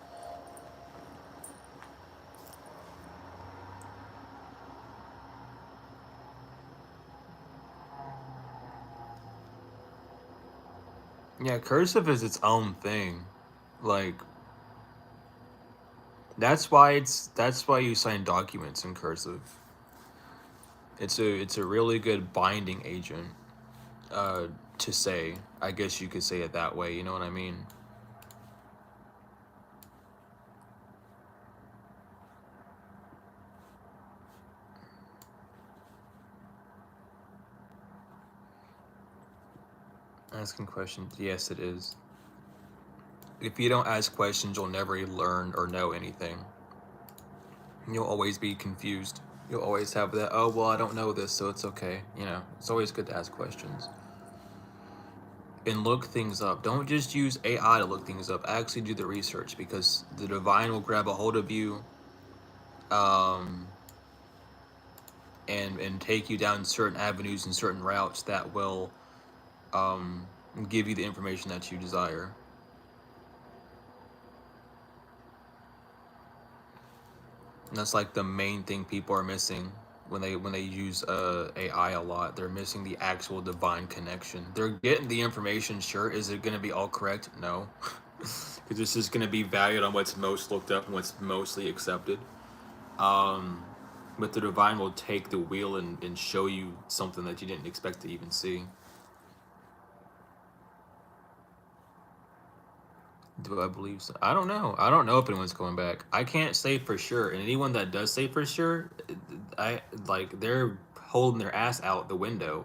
Yeah, cursive is its own thing. Like, that's why you sign documents in cursive. It's a really good binding agent. To say, I guess you could say it that way. You know what I mean? Asking questions, yes, it is. If you don't ask questions, you'll never learn or know anything. You'll always be confused. You'll always have that, oh, well, I don't know this, so it's okay. It's always good to ask questions. And look things up. Don't just use AI to look things up. Actually do the research, because the divine will grab a hold of you and take you down certain avenues and certain routes that will give you the information that you desire. And that's like the main thing people are missing when they use AI a lot. They're missing the actual divine connection. They're getting the information, sure. Is it going to be all correct? No. Because this is going to be valued on what's most looked up and what's mostly accepted. But the divine will take the wheel and show you something that you didn't expect to even see. Do I believe so? I don't know. I don't know if anyone's going back. I can't say for sure. And anyone that does say for sure, they're holding their ass out the window,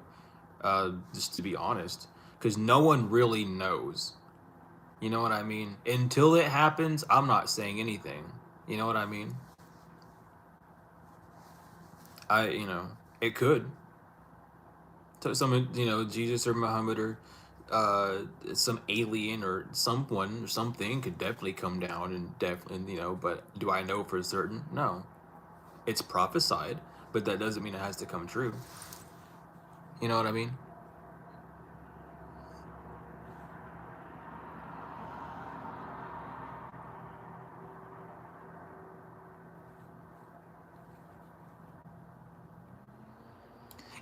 just to be honest. Because no one really knows. You know what I mean? Until it happens, I'm not saying anything. You know what I mean? It could. So someone, Jesus or Muhammad or some alien or someone or something could definitely come down and definitely, but do I know for certain? No. It's prophesied, but that doesn't mean it has to come true. You know what I mean?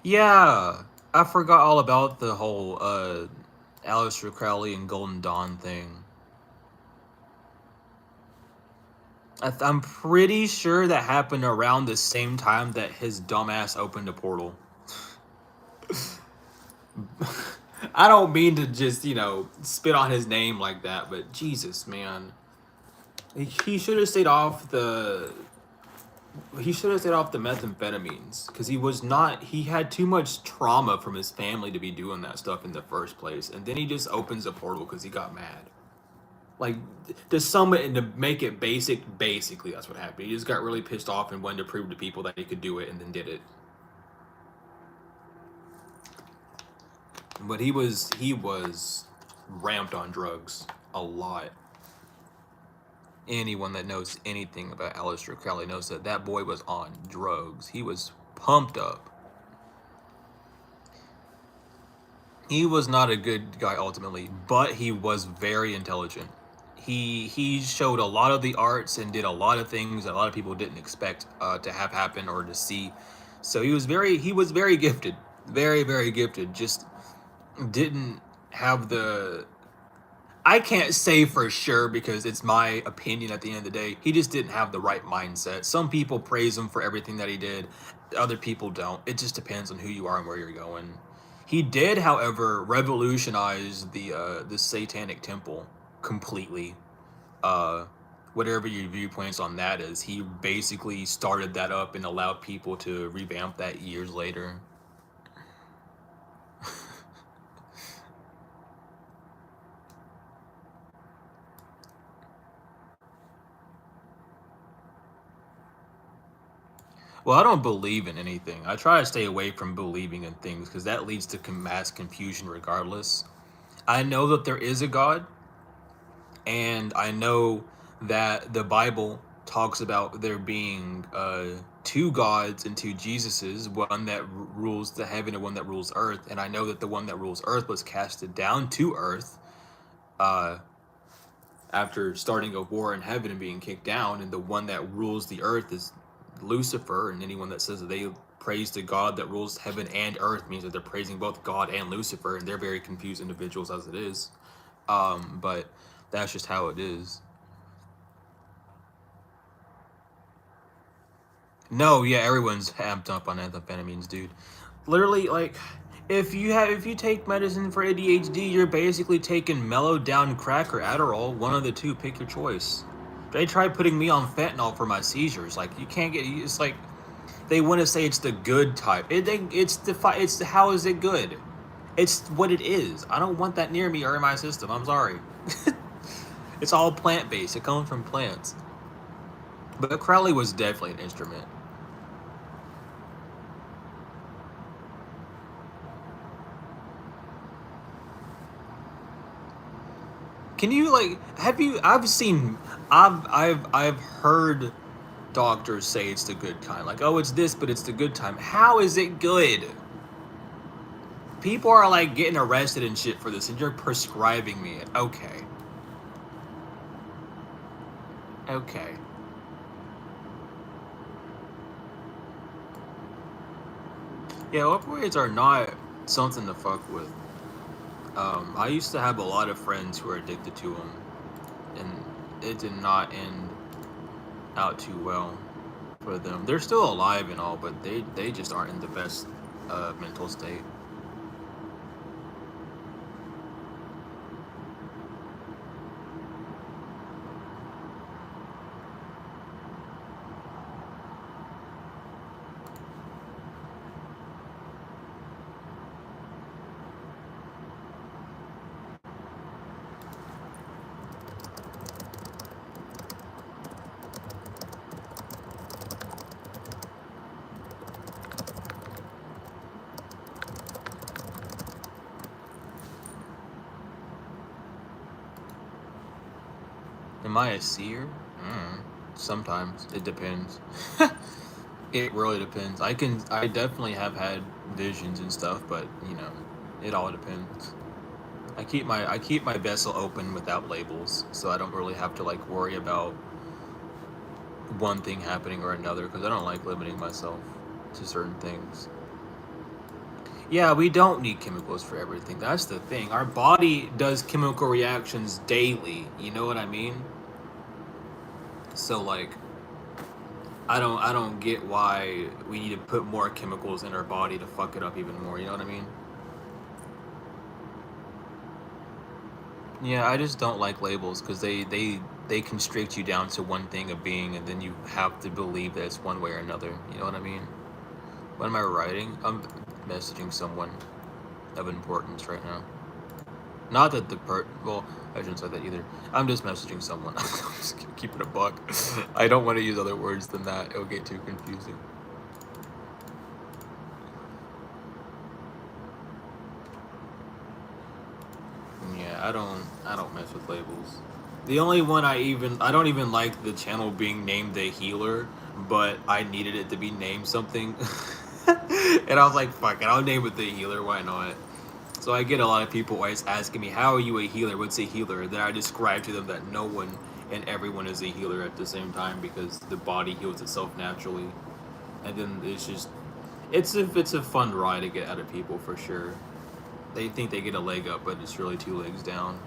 Yeah, I forgot all about the whole Aleister Crowley and Golden Dawn thing. I'm pretty sure that happened around the same time that his dumbass opened a portal. I don't mean to just, spit on his name like that, but Jesus, man. He should have stayed off the He should have stayed off the methamphetamines because he had too much trauma from his family to be doing that stuff in the first place. And then he just opens a portal because he got mad. Like, to sum it and to make it basically that's what happened. He just got really pissed off and wanted to prove to people that he could do it and then did it. But he was ramped on drugs a lot. Anyone that knows anything about Aleister Crowley knows that that boy was on drugs. He was pumped up. He was not a good guy ultimately, but he was very intelligent. He showed a lot of the arts and did a lot of things that a lot of people didn't expect to have happen or to see. So he was very gifted, very gifted. Just didn't have the. I can't say for sure because it's my opinion at the end of the day. He just didn't have the right mindset. Some people praise him for everything that he did. Other people don't. It just depends on who you are and where you're going. He did, however, revolutionize the Satanic Temple completely. Whatever your viewpoints on that is, he basically started that up and allowed people to revamp that years later. Well, I don't believe in anything. I try to stay away from believing in things because that leads to mass confusion regardless. I know that there is a God, and I know that the Bible talks about there being two gods and two Jesuses, one that rules the heaven and one that rules earth. And I know that the one that rules earth was casted down to earth after starting a war in heaven and being kicked down, and the one that rules the earth is Lucifer. And anyone that says that they praise the God that rules heaven and earth means that they're praising both God and Lucifer, and they're very confused individuals as it is. But that's just how it is. No, yeah, everyone's amped up on amphetamines, dude. Literally, like, if you take medicine for ADHD, you're basically taking mellowed down crack or Adderall. One of the two, pick your choice. They tried putting me on fentanyl for my seizures. Like, you can't get. It's like they want to say it's the good type. It's how is it good? It's what it is. I don't want that near me or in my system. I'm sorry. It's all plant based. It comes from plants. But Crowley was definitely an instrument. Can you I've heard doctors say it's the good kind. Like, oh, it's this, but it's the good time. How is it good? People are like getting arrested and shit for this, and you're prescribing me it. Okay. Okay. Yeah, opioids are not something to fuck with. I used to have a lot of friends who were addicted to them, and it did not end out too well for them. They're still alive and all, but they just aren't in the best mental state. Am I a seer? Sometimes. It depends. It really depends. I definitely have had visions and stuff, but it all depends. I keep my vessel open without labels, so I don't really have to like worry about one thing happening or another, because I don't like limiting myself to certain things. Yeah, we don't need chemicals for everything. That's the thing. Our body does chemical reactions daily. You know what I mean? So like, I don't get why we need to put more chemicals in our body to fuck it up even more. You know what I mean? Yeah, I just don't like labels because they constrict you down to one thing of being, and then you have to believe that it's one way or another. You know what I mean? What am I writing? I'm messaging someone of importance right now. Not that well, I shouldn't say that either. I'm just messaging someone. I'm just keep it a buck. I don't want to use other words than that. It'll get too confusing. Yeah, I don't mess with labels. The only one I don't even like the channel being named the healer, but I needed it to be named something. And I was like, fuck it, I'll name it the healer, why not? So I get a lot of people always asking me, how are you a healer? What's a healer? Then I describe to them that no one and everyone is a healer at the same time because the body heals itself naturally. And then it's a fun ride to get out of people for sure. They think they get a leg up, but it's really two legs down.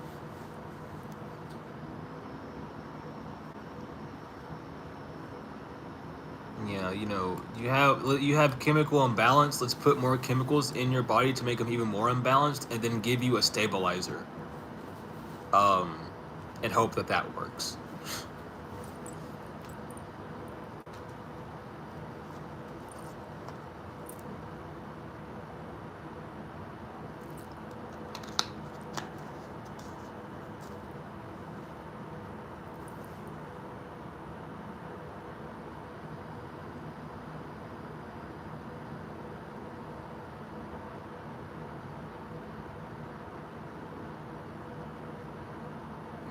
Yeah, you have chemical imbalance. Let's put more chemicals in your body to make them even more imbalanced, and then give you a stabilizer. Um, and hope that that works.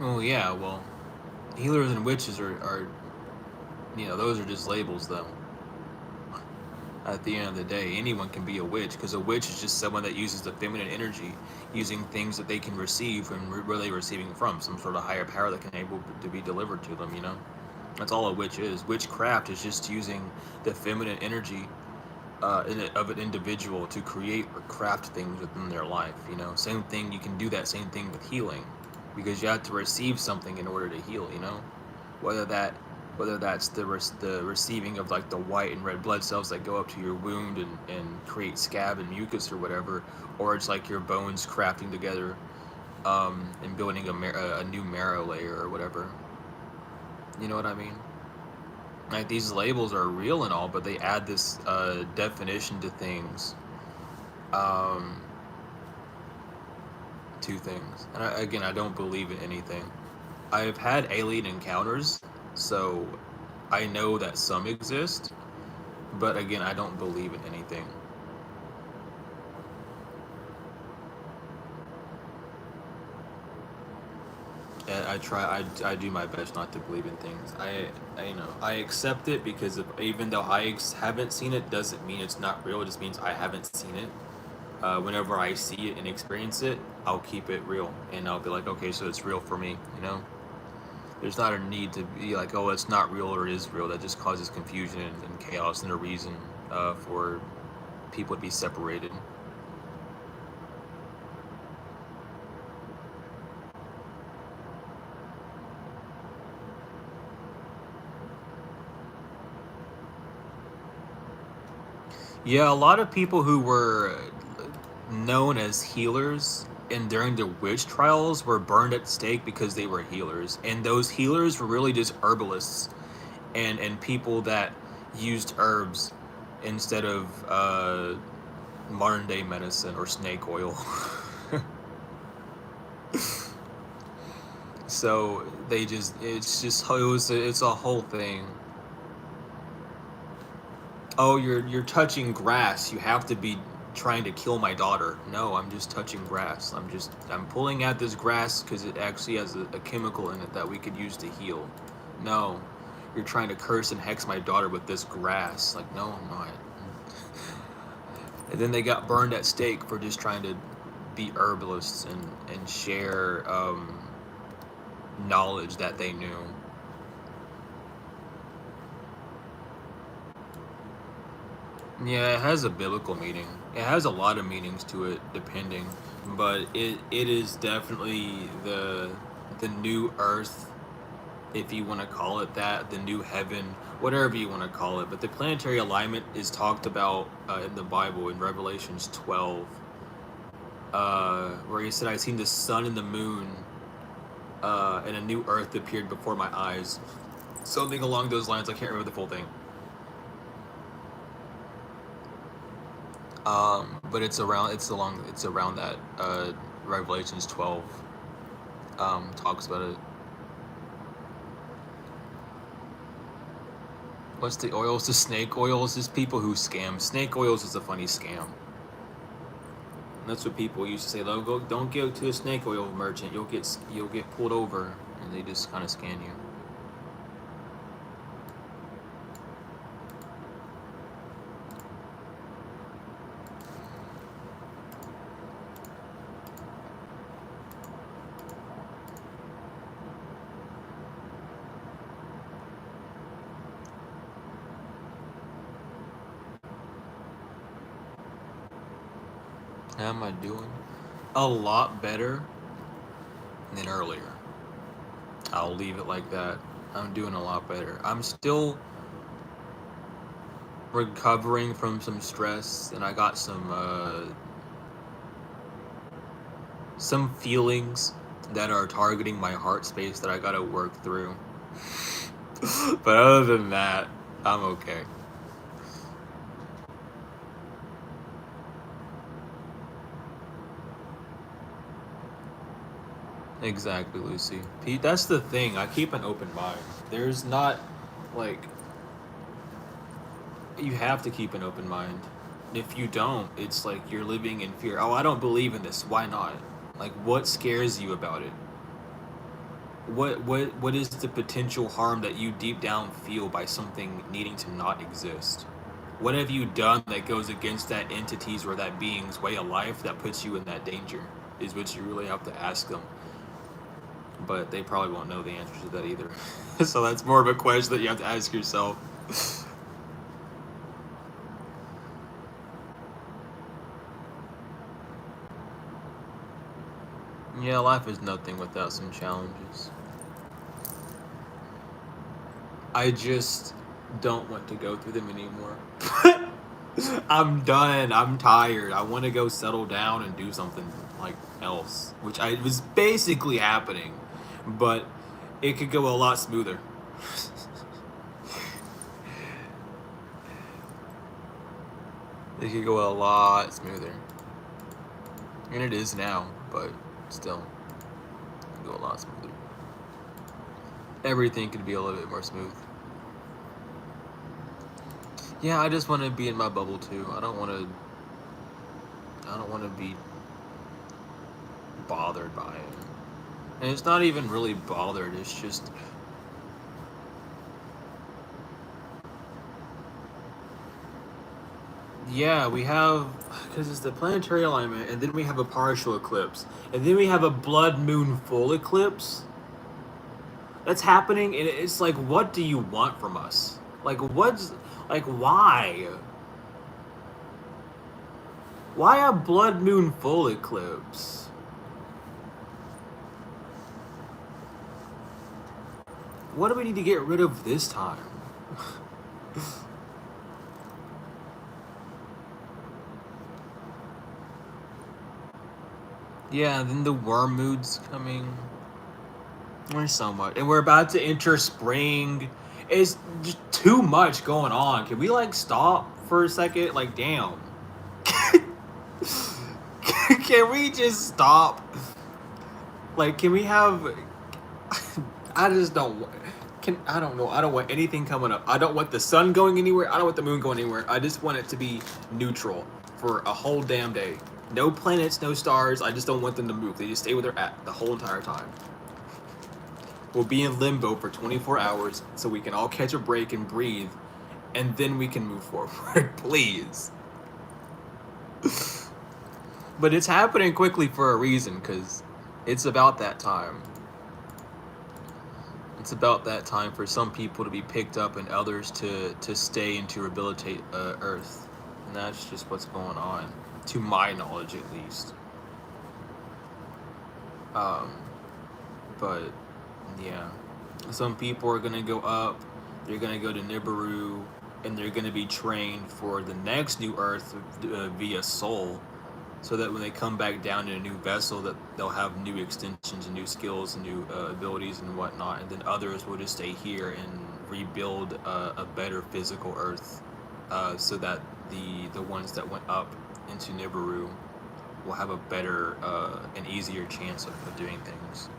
Oh yeah, well, healers and witches are those are just labels though. At the end of the day, anyone can be a witch because a witch is just someone that uses the feminine energy, using things that they can receive and where they receiving from some sort of higher power that can able to be delivered to them. That's all a witch is. Witchcraft is just using the feminine energy of an individual to create or craft things within their life. Same thing. You can do that same thing with healing, because you have to receive something in order to heal. Whether that whether that's the receiving of like the white and red blood cells that go up to your wound and create scab and mucus or whatever, or it's like your bones crafting together and building a new marrow layer or whatever. You know what I mean? Like, these labels are real and all, but they add this definition to things. Um, Two things. And again, I don't believe in anything. I've had alien encounters, so I know that some exist, but again, I don't believe in anything. And I do my best not to believe in things. I accept it because even though I haven't seen it, doesn't mean it's not real. It just means I haven't seen it. Whenever I see it and experience it, I'll keep it real, and I'll be like, okay, so it's real for me. There's not a need to be like, oh, it's not real or it is real. That just causes confusion and chaos and a reason for people to be separated. Yeah, a lot of people who were known as healers and during the witch trials were burned at the stake because they were healers, and those healers were really just herbalists and people that used herbs instead of modern day medicine or snake oil. So it's a whole thing. Oh, you're touching grass. You have to be trying to kill my daughter. No, I'm just touching grass. I'm pulling at this grass because it actually has a chemical in it that we could use to heal. No, you're trying to curse and hex my daughter with this grass. Like, no, I'm not. And then they got burned at stake for just trying to be herbalists and share knowledge that they knew. Yeah, it has a biblical meaning. It has a lot of meanings to it, depending, but it is definitely the new earth, if you want to call it that, the new heaven, whatever you want to call it. But the planetary alignment is talked about in the Bible in Revelations 12, where he said, "I've seen the sun and the moon and a new Earth appeared before my eyes. Something along those lines. I can't remember the full thing. But it's around that. Revelations 12 talks about it. What's the oils? The snake oils is people who scam. Snake oils is a funny scam. That's what people used to say. Don't go to a snake oil merchant. You'll get pulled over, and they just kind of scan you. How am I doing? A lot better than earlier. I'll leave it like that. I'm doing a lot better. I'm still recovering from some stress, and I got some feelings that are targeting my heart space that I gotta work through. But other than that, I'm okay. Exactly, Lucy. Pete, that's the thing. I keep an open mind. There's not, like, you have to keep an open mind. If you don't, it's like you're living in fear. Oh, I don't believe in this. Why not? Like, what scares you about it? What is the potential harm that you deep down feel by something needing to not exist? What have you done that goes against that entity's or that being's way of life that puts you in that danger? Is what you really have to ask them. But they probably won't know the answer to that either. So that's more of a question that you have to ask yourself. Yeah, life is nothing without some challenges. I just don't want to go through them anymore. I'm done. I'm tired. I want to go settle down and do something like else, which was basically happening, but it could go a lot smoother. It could go a lot smoother, and it is now, but still, it could go a lot smoother. Everything could be a little bit more smooth. Yeah, I just want to be in my bubble too. I don't want to be bothered by it. And it's not even really bothered, it's just yeah, we have, because it's the planetary alignment, and then we have a partial eclipse, and then we have a blood moon full eclipse that's happening, and it's like, what do you want from us? Like, why? Why a blood moon full eclipse? What do we need to get rid of this time? Yeah, then the wormwood's coming. There's so much. And we're about to enter spring. It's just too much going on. Can we, like, stop for a second? Like, damn. Can we just stop? Like, can we have... I just don't... I don't know. I don't want anything coming up. I don't want the sun going anywhere. I don't want the moon going anywhere. I just want it to be neutral for a whole damn day. No planets, no stars. I just don't want them to move. They just stay where they're at the whole entire time. We'll be in limbo for 24 hours so we can all catch a break and breathe, and then we can move forward. Please. But it's happening quickly for a reason, because it's about that time. It's about that time for some people to be picked up and others to stay and to rehabilitate Earth. And that's just what's going on, to my knowledge at least. But yeah, some people are gonna go up, they're gonna go to Nibiru, and they're gonna be trained for the next new Earth via soul. so that when they come back down in a new vessel, that they'll have new extensions and new skills and new abilities and whatnot, and then others will just stay here and rebuild a better physical Earth, so that the ones that went up into Nibiru will have a better and easier chance of doing things.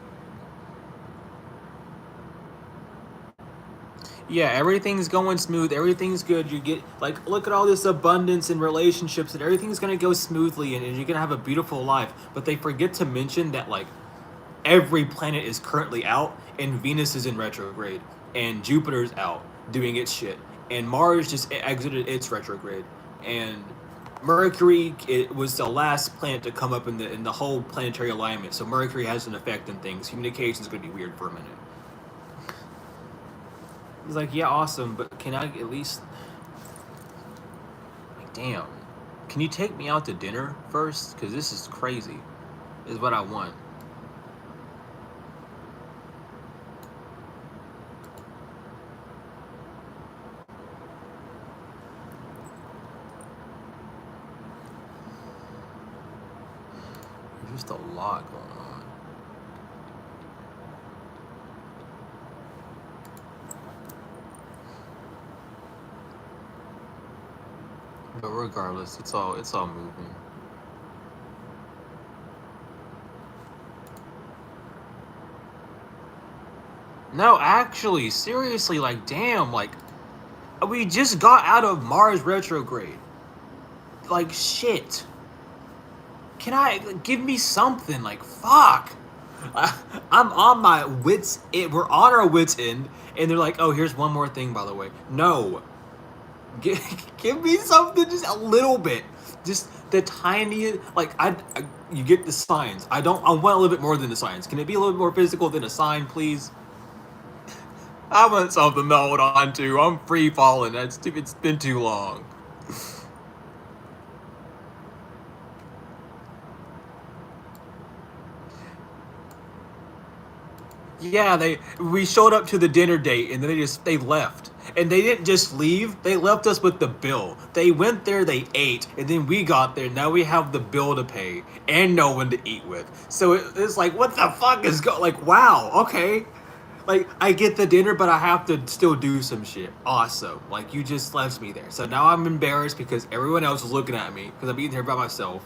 Yeah, everything's going smooth, everything's good. You get, like, look at all this abundance in relationships, and everything's gonna go smoothly, and you're gonna have a beautiful life. But they forget to mention that, like, every planet is currently out, and Venus is in retrograde, and Jupiter's out doing its shit, and Mars just exited its retrograde, and Mercury, it was the last planet to come up in the whole planetary alignment. So Mercury has an effect on things. Communication's gonna be weird for a minute. He's like, yeah, awesome, but can I at least, like, damn, can you take me out to dinner first? Because this is crazy, is what I want. There's just a lot going on. But regardless, it's all moving. No, actually, seriously, like, damn, like, we just got out of Mars retrograde. Like, shit. Can I, give me something? Like, fuck. I'm on my wits. We're on our wits end, and they're like, oh, here's one more thing, by the way. No. Give me something, just a little bit. Just the tiniest, like, you get the signs. I want a little bit more than the signs. Can it be a little bit more physical than a sign, please? I want something to hold on to. I'm free falling. It's been too long. Yeah, we showed up to the dinner date, and then they left. And they didn't just leave, they left us with the bill. They went there, they ate, and then we got there. Now we have the bill to pay and no one to eat with. So it's like, what the fuck is like, wow, okay. Like, I get the dinner, but I have to still do some shit. Awesome. Like, you just left me there. So now I'm embarrassed because everyone else is looking at me because I'm eating here by myself.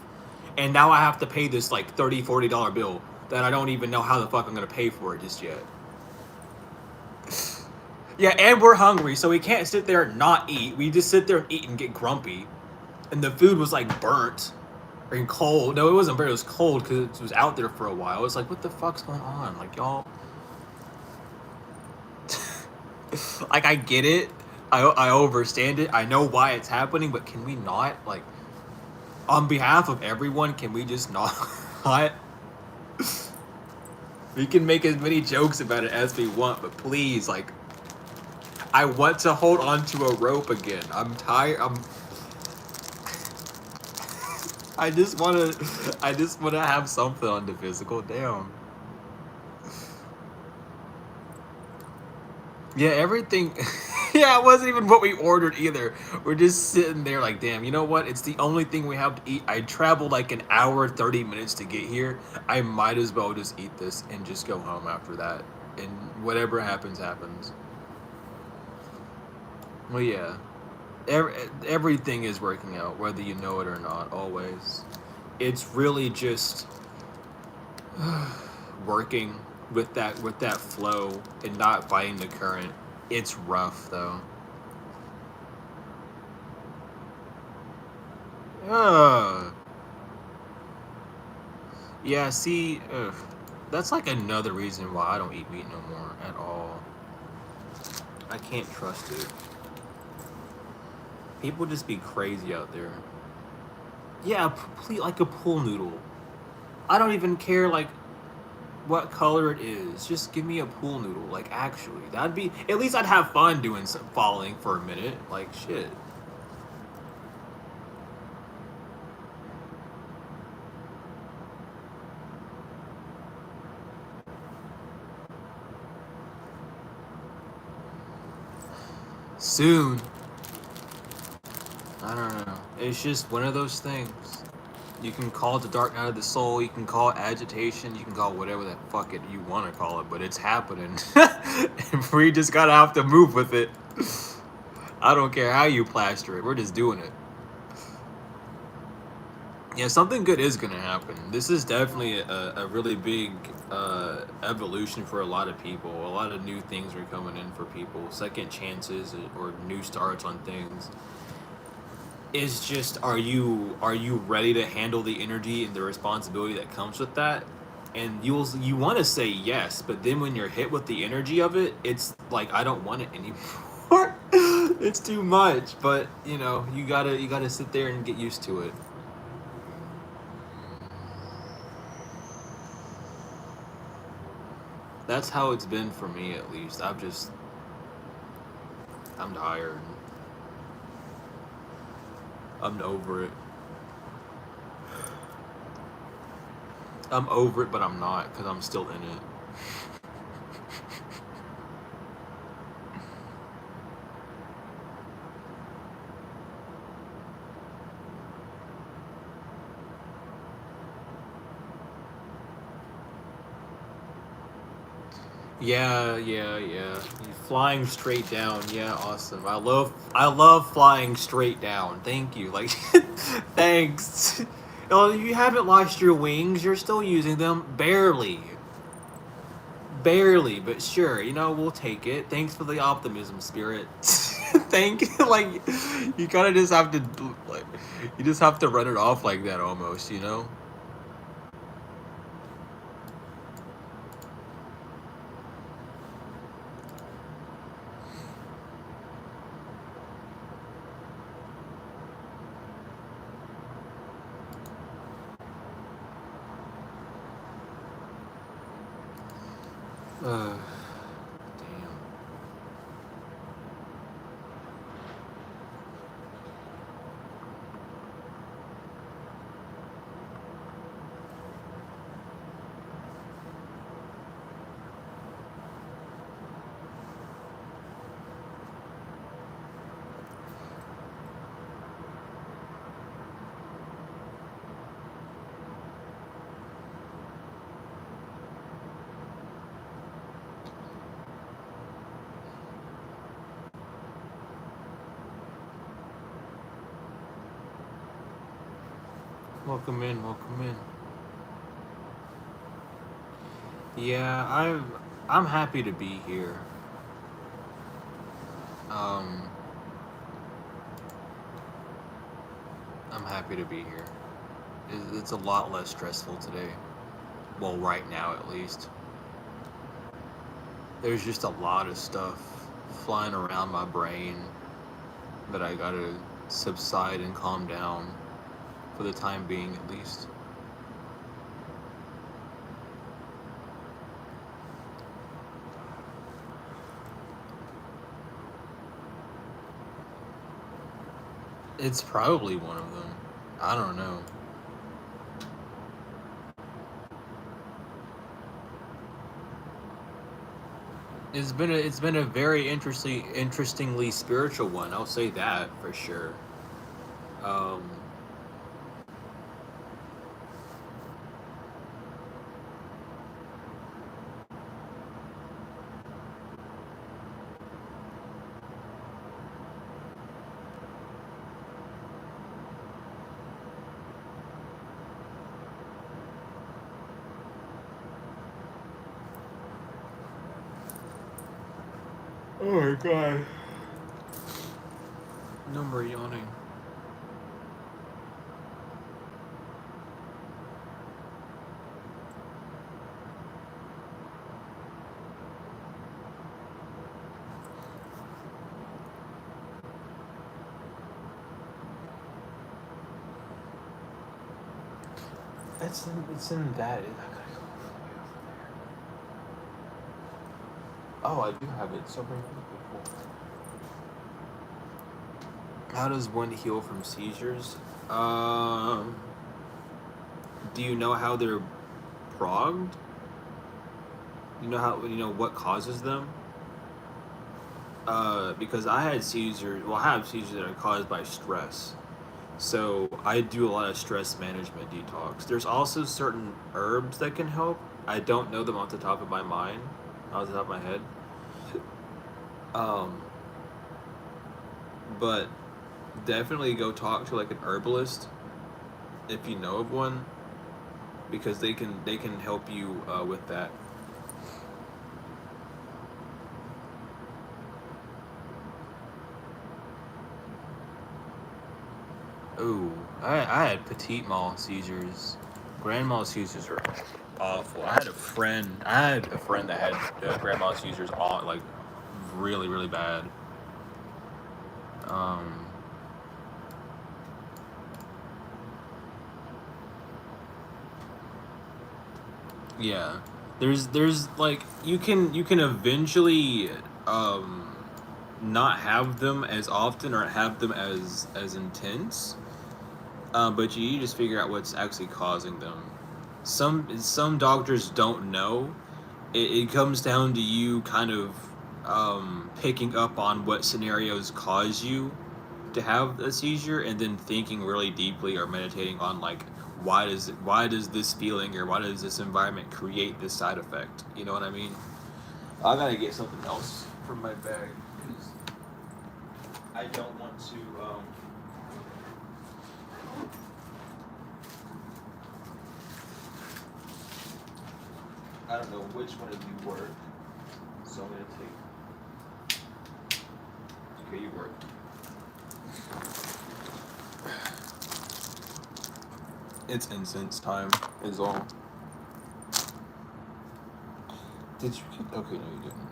And now I have to pay this, like, $30, $40 bill that I don't even know how the fuck I'm going to pay for it just yet. Yeah, and we're hungry, so we can't sit there and not eat. We just sit there and eat and get grumpy. And the food was, like, burnt and cold. No, it wasn't burnt. It was cold because it was out there for a while. It's like, what the fuck's going on? Like, y'all... like, I get it. I understand it. I know why it's happening, but can we not, like, on behalf of everyone, can we just not? We can make as many jokes about it as we want, but please, like, I want to hold on to a rope again. I'm tired. I just wanna have something on the physical. Damn. Yeah, everything. Yeah, it wasn't even what we ordered either. We're just sitting there like, damn, you know what? It's the only thing we have to eat. I traveled like an hour, 30 minutes to get here. I might as well just eat this and just go home after that. And whatever happens, happens. Well, yeah. Everything is working out, whether you know it or not, always. It's really just working with that flow and not fighting the current. It's rough though. Yeah, see, that's like another reason why I don't eat meat no more at all. I can't trust it. People just be crazy out there. Yeah, like a pool noodle. I don't even care, like, what color it is. Just give me a pool noodle. Like, actually, that'd be, at least I'd have fun doing some following for a minute. Like, shit. Soon. I don't know. It's just one of those things. You can call it the dark night of the soul. You can call it agitation. You can call it whatever the fuck it you want to call it, but it's happening. And we just gotta have to move with it. I don't care how you plaster it. We're just doing it. Yeah, something good is gonna happen. This is definitely a really big evolution for a lot of people. A lot of new things are coming in for people. Second chances or new starts on things. It's just, are you ready to handle the energy and the responsibility that comes with that? And you want to say yes, but then when you're hit with the energy of it, it's like, I don't want it anymore. It's too much. But you gotta sit there and get used to it. That's how it's been for me, at least. I'm tired. I'm over it. I'm over it, but I'm not, because I'm still in it. Yeah. You flying straight down. Yeah, awesome. I love flying straight down. Thank you. Like, thanks. You haven't lost your wings. You're still using them. Barely. Barely, but sure. We'll take it. Thanks for the optimism, spirit. Thank you. Like, you kind of just have to, like, you just have to run it off like that almost. Damn. Welcome in. Yeah, I'm happy to be here. Um, I'm happy to be here. It's a lot less stressful today. Well, right now at least. There's just a lot of stuff flying around my brain that I gotta subside and calm down for the time being, at least. It's probably one of them. I don't know. It's been a very interestingly spiritual one. I'll say that for sure. Um, oh my god. No more yawning. It's in that. I gotta go all the way over there. Oh, I do have it. So very cool. How does one heal from seizures? Do you know how they're progged? What causes them? Because I had seizures. Well, I have seizures that are caused by stress. So I do a lot of stress management detox. There's also certain herbs that can help. I don't know them off the top of my mind, off the top of my head. Um, but definitely go talk to like an herbalist if you know of one, because they can help you with that. Oh, I had petite mal seizures. Grand mal seizures are awful. I had a friend that had grand mal seizures all like really really bad. Um, yeah, there's like you can eventually um not have them as often or have them as intense. But you just figure out what's actually causing them. Some doctors don't know. It comes down to you kind of picking up on what scenarios cause you to have a seizure, and then thinking really deeply or meditating on like why does this feeling or why does this environment create this side effect? You know what I mean? I gotta get something else from my bag because I don't want to. I don't know which one of you work, so I'm gonna take. Okay, you work. It's incense time, is all. Did you get? Okay, no, you didn't.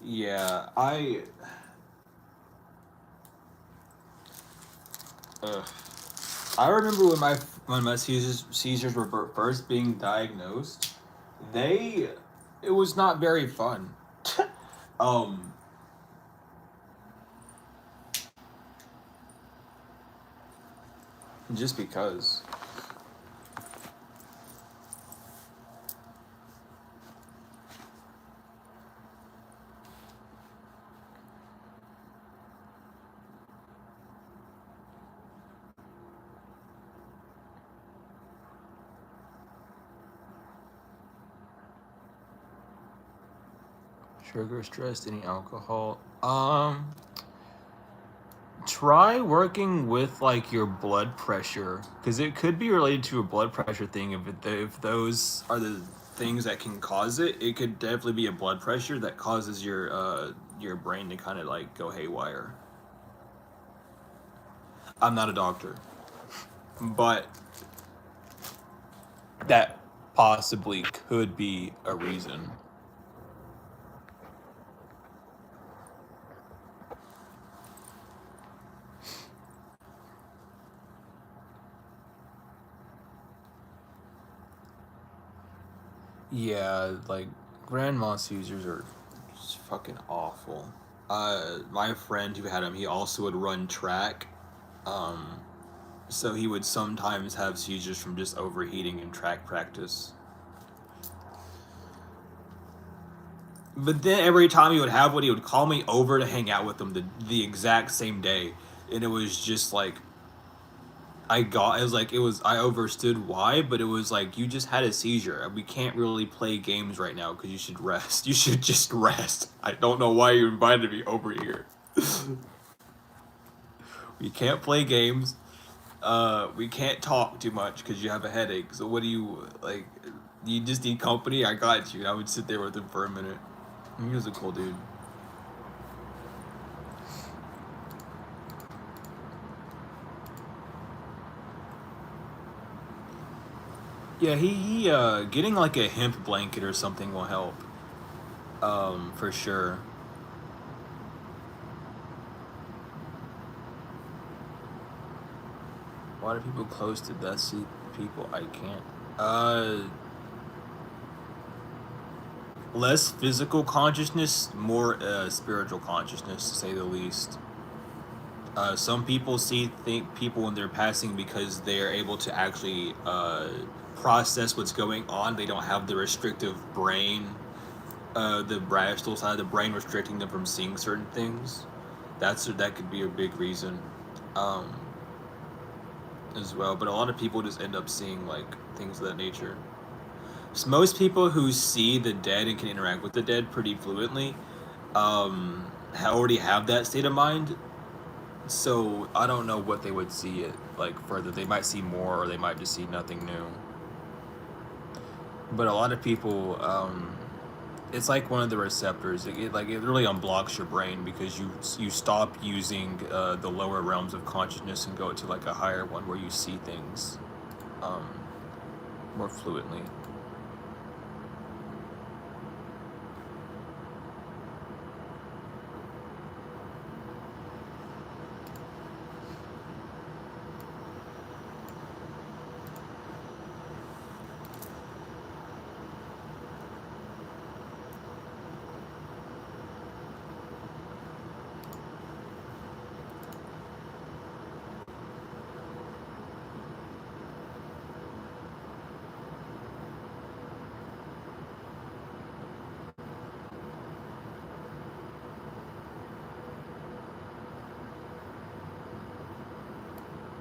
Yeah, Ugh. I remember when my seizures were first being diagnosed. They, it was not very fun. um, just because. Sugar, stress, any alcohol. Try working with like your blood pressure, because it could be related to a blood pressure thing. If those are the things that can cause it, it could definitely be a blood pressure that causes your brain to kind of like go haywire. I'm not a doctor, but that possibly could be a reason. Yeah, like grandma seizures are just fucking awful. My friend who had him, he also would run track. Um, so he would sometimes have seizures from just overheating in track practice. But then every time he would have one, he would call me over to hang out with him the exact same day, and it was just like I understood why, but it was like you just had a seizure. We can't really play games right now because you should rest. You should just rest. I don't know why you invited me over here. We can't play games. We can't talk too much because you have a headache. So what do you like? You just need company. I got you. I would sit there with him for a minute. He was a cool dude. Yeah, he getting like a hemp blanket or something will help. For sure. Why do people close to death see people? I can't. Less physical consciousness, more spiritual consciousness, to say the least. Some people think people when they're passing because they are able to actually process what's going on. They don't have the restrictive brain, the rational side of the brain restricting them from seeing certain things. That could be a big reason, as well. But a lot of people just end up seeing like things of that nature. So most people who see the dead and can interact with the dead pretty fluently, already have that state of mind. So I don't know what they would see it like further. They might see more, or they might just see nothing new. But a lot of people, it's like one of the receptors. It really unblocks your brain because you stop using the lower realms of consciousness and go to like a higher one where you see things more fluently.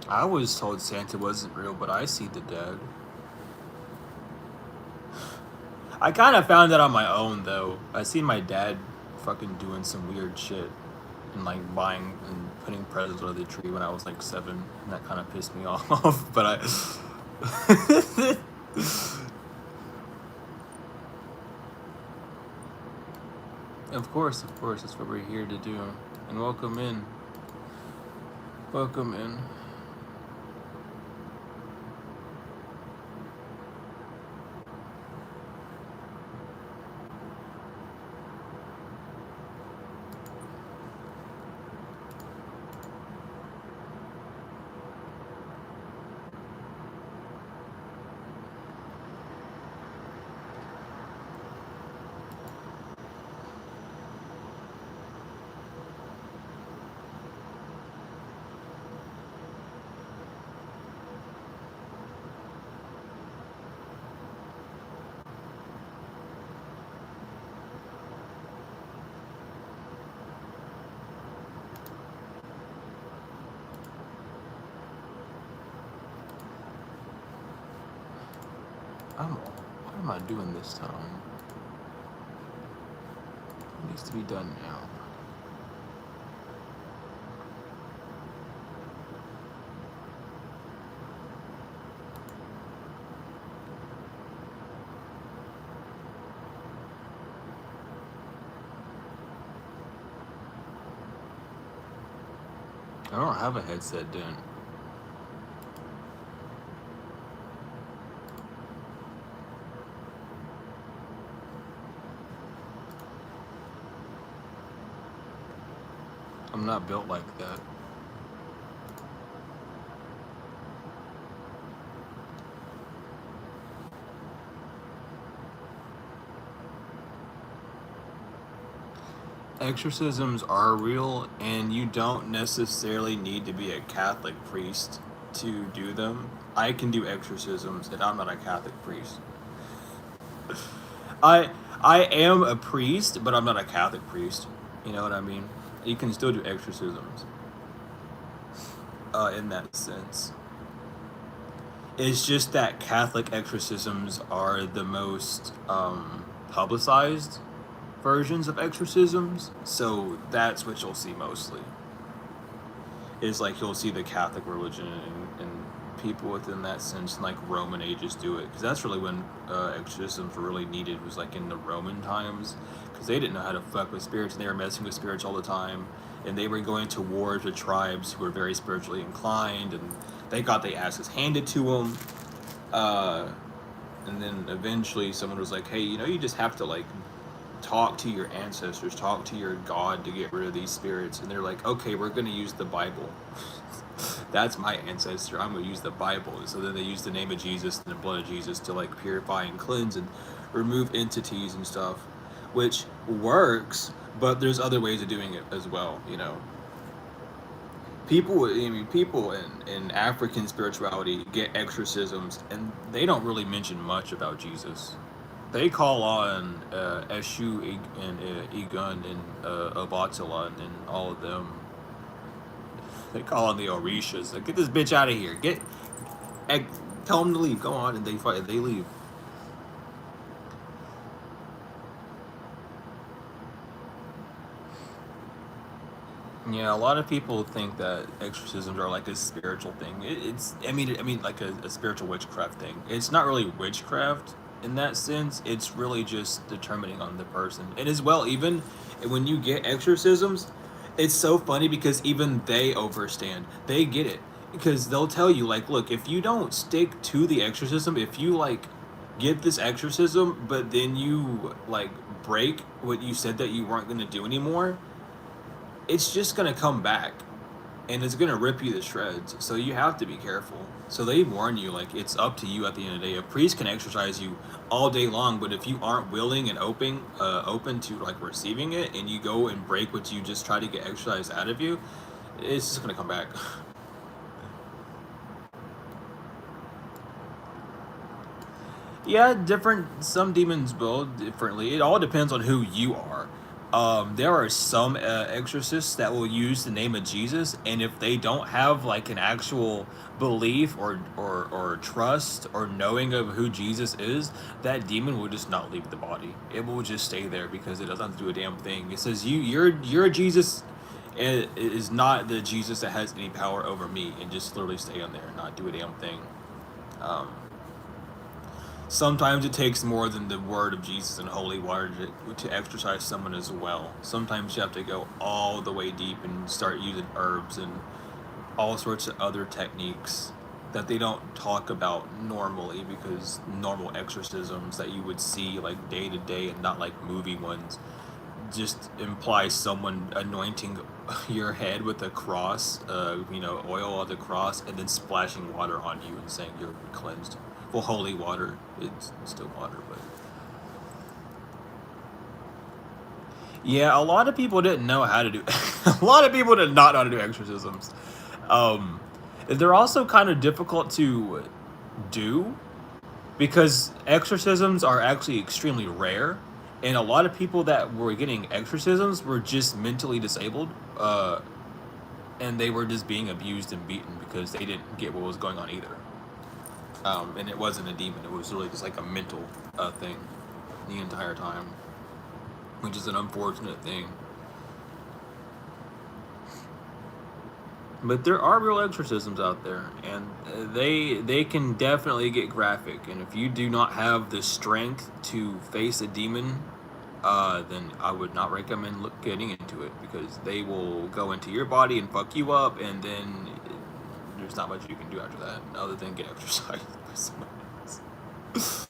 I was told Santa wasn't real, but I see the dead. I kind of found that on my own, though. I seen my dad fucking doing some weird shit and like buying and putting presents under the tree when I was like 7, and that kind of pissed me off. But I. Of course, that's what we're here to do. And welcome in. Welcome in. What am I doing this time? It needs to be done now. I don't have a headset dent. I'm not built like that. Exorcisms are real, and you don't necessarily need to be a Catholic priest to do them. I can do exorcisms, and I'm not a Catholic priest. I am a priest, but I'm not a Catholic priest. You know what I mean? You can still do exorcisms. In that sense. It's just that Catholic exorcisms are the most publicized versions of exorcisms, so that's what you'll see mostly. Is like you'll see the Catholic religion and people within that sense, like Roman ages do it, because that's really when exorcisms were really needed, was like in the Roman times, because they didn't know how to fuck with spirits, and they were messing with spirits all the time, and they were going to wars with tribes who were very spiritually inclined, and they got their asses handed to them, and then eventually someone was like, hey, you just have to like talk to your ancestors, talk to your God to get rid of these spirits. And they're like, okay, we're going to use the Bible. That's my ancestor. I'm going to use the Bible. So then they use the name of Jesus and the blood of Jesus to like purify and cleanse and remove entities and stuff, which works, but there's other ways of doing it as well, people in African spirituality get exorcisms, and they don't really mention much about Jesus. They call on Eshu and Egun and Obatala and all of them. They call on the Orishas. Like, get this bitch out of here. Tell them to leave. Go on, and they fight. They leave. Yeah, a lot of people think that exorcisms are like a spiritual thing. I mean, like a spiritual witchcraft thing. It's not really witchcraft in that sense. It's really just determining on the person. And as well, even when you get exorcisms, it's so funny because even they overstand. They get it because they'll tell you like, look, if you don't stick to the exorcism, if you like get this exorcism, but then you like break what you said that you weren't going to do anymore, it's just gonna come back and it's gonna rip you to shreds. So you have to be careful. So they warn you, like, it's up to you at the end of the day. A priest can exercise you all day long, but if you aren't willing and open to like receiving it, and you go and break what you just try to get exercised out of you, it's just gonna come back. Yeah, different. Some demons build differently. It all depends on who you are. There are some exorcists that will use the name of Jesus, and if they don't have like an actual belief or trust or knowing of who Jesus is, that demon will just not leave the body. It will just stay there because it doesn't have to do a damn thing. It says you're Jesus. It is not the Jesus that has any power over me, and just literally stay on there and not do a damn thing. Um, Sometimes it takes more than the word of Jesus and holy water to exorcise someone as well. Sometimes you have to go all the way deep and start using herbs and all sorts of other techniques that they don't talk about normally, because normal exorcisms that you would see like day to day and not like movie ones just implies someone anointing your head with a cross, oil of the cross, and then splashing water on you and saying you're cleansed. Well, holy water, it's still water, but yeah, a lot of people didn't know how to do. A lot of people did not know how to do exorcisms. Um, they're also kind of difficult to do because exorcisms are actually extremely rare, and a lot of people that were getting exorcisms were just mentally disabled, and they were just being abused and beaten because they didn't get what was going on either. And it wasn't a demon; it was really just like a mental thing the entire time, which is an unfortunate thing. But there are real exorcisms out there, and they can definitely get graphic. And if you do not have the strength to face a demon, then I would not recommend getting into it, because they will go into your body and fuck you up, and then there's not much you can do after that other than get exercised by someone else.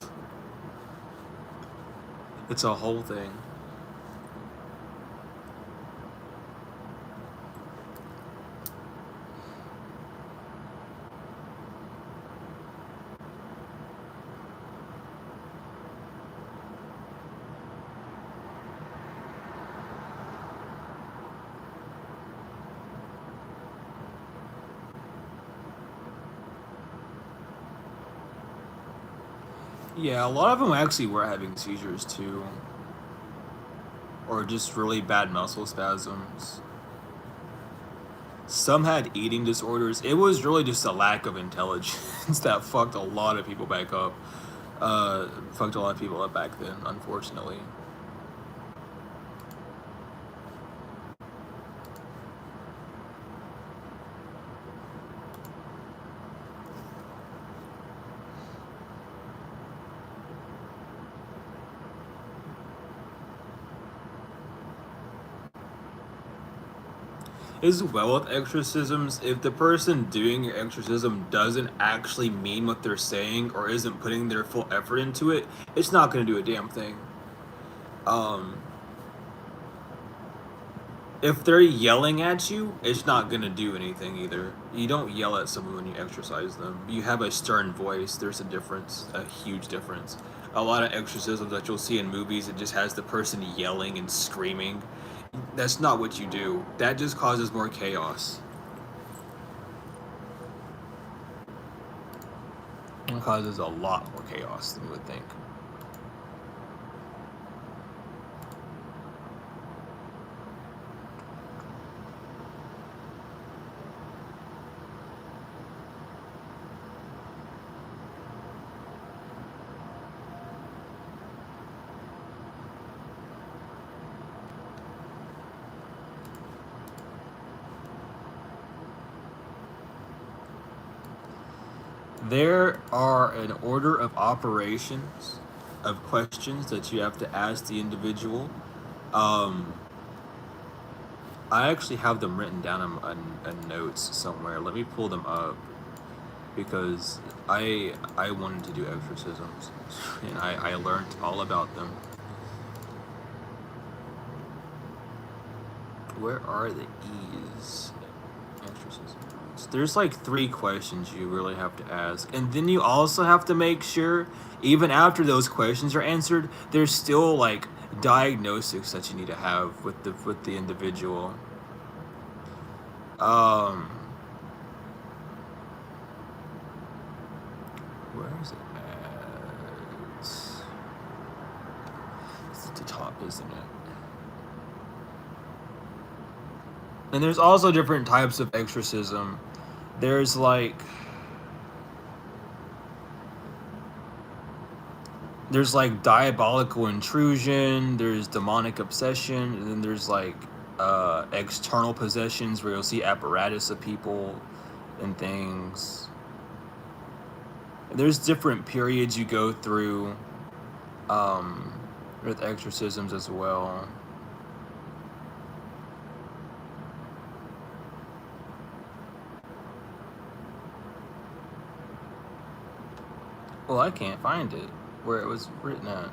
It's a whole thing. Yeah, a lot of them actually were having seizures too, or just really bad muscle spasms. Some had eating disorders. It was really just a lack of intelligence that fucked a lot of people back up. Fucked a lot of people up back then, unfortunately. As well with exorcisms, if the person doing your exorcism doesn't actually mean what they're saying or isn't putting their full effort into it, it's not going to do a damn thing. Um, if they're yelling at you, it's not going to do anything either. You don't yell at someone when you exorcise them. You have a stern voice. There's a difference, a huge difference. A lot of exorcisms that you'll see in movies, it just has the person yelling and screaming. That's not what you do. That just causes more chaos. It causes a lot more chaos than you would think. There are an order of operations of questions that you have to ask the individual. I actually have them written down in notes somewhere. Let me pull them up because I wanted to do exorcisms and I learned all about them. Where are the E's? Exorcisms. There's like 3 questions you really have to ask, and then you also have to make sure, even after those questions are answered, there's still like diagnostics that you need to have with the individual. Where is it at? It's at the top, isn't it? And there's also different types of exorcism. There's like diabolical intrusion, there's demonic obsession, and then there's like external possessions where you'll see apparatus of people and things. And there's different periods you go through with exorcisms as well. Well, I can't find it where it was written at.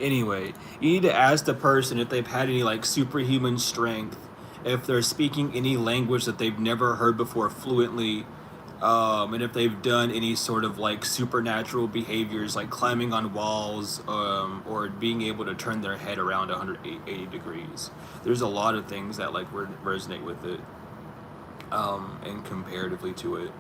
Anyway, you need to ask the person if they've had any like superhuman strength, if they're speaking any language that they've never heard before fluently, and if they've done any sort of like supernatural behaviors like climbing on walls, or being able to turn their head around 180 degrees. There's a lot of things that like resonate with it, and comparatively to it.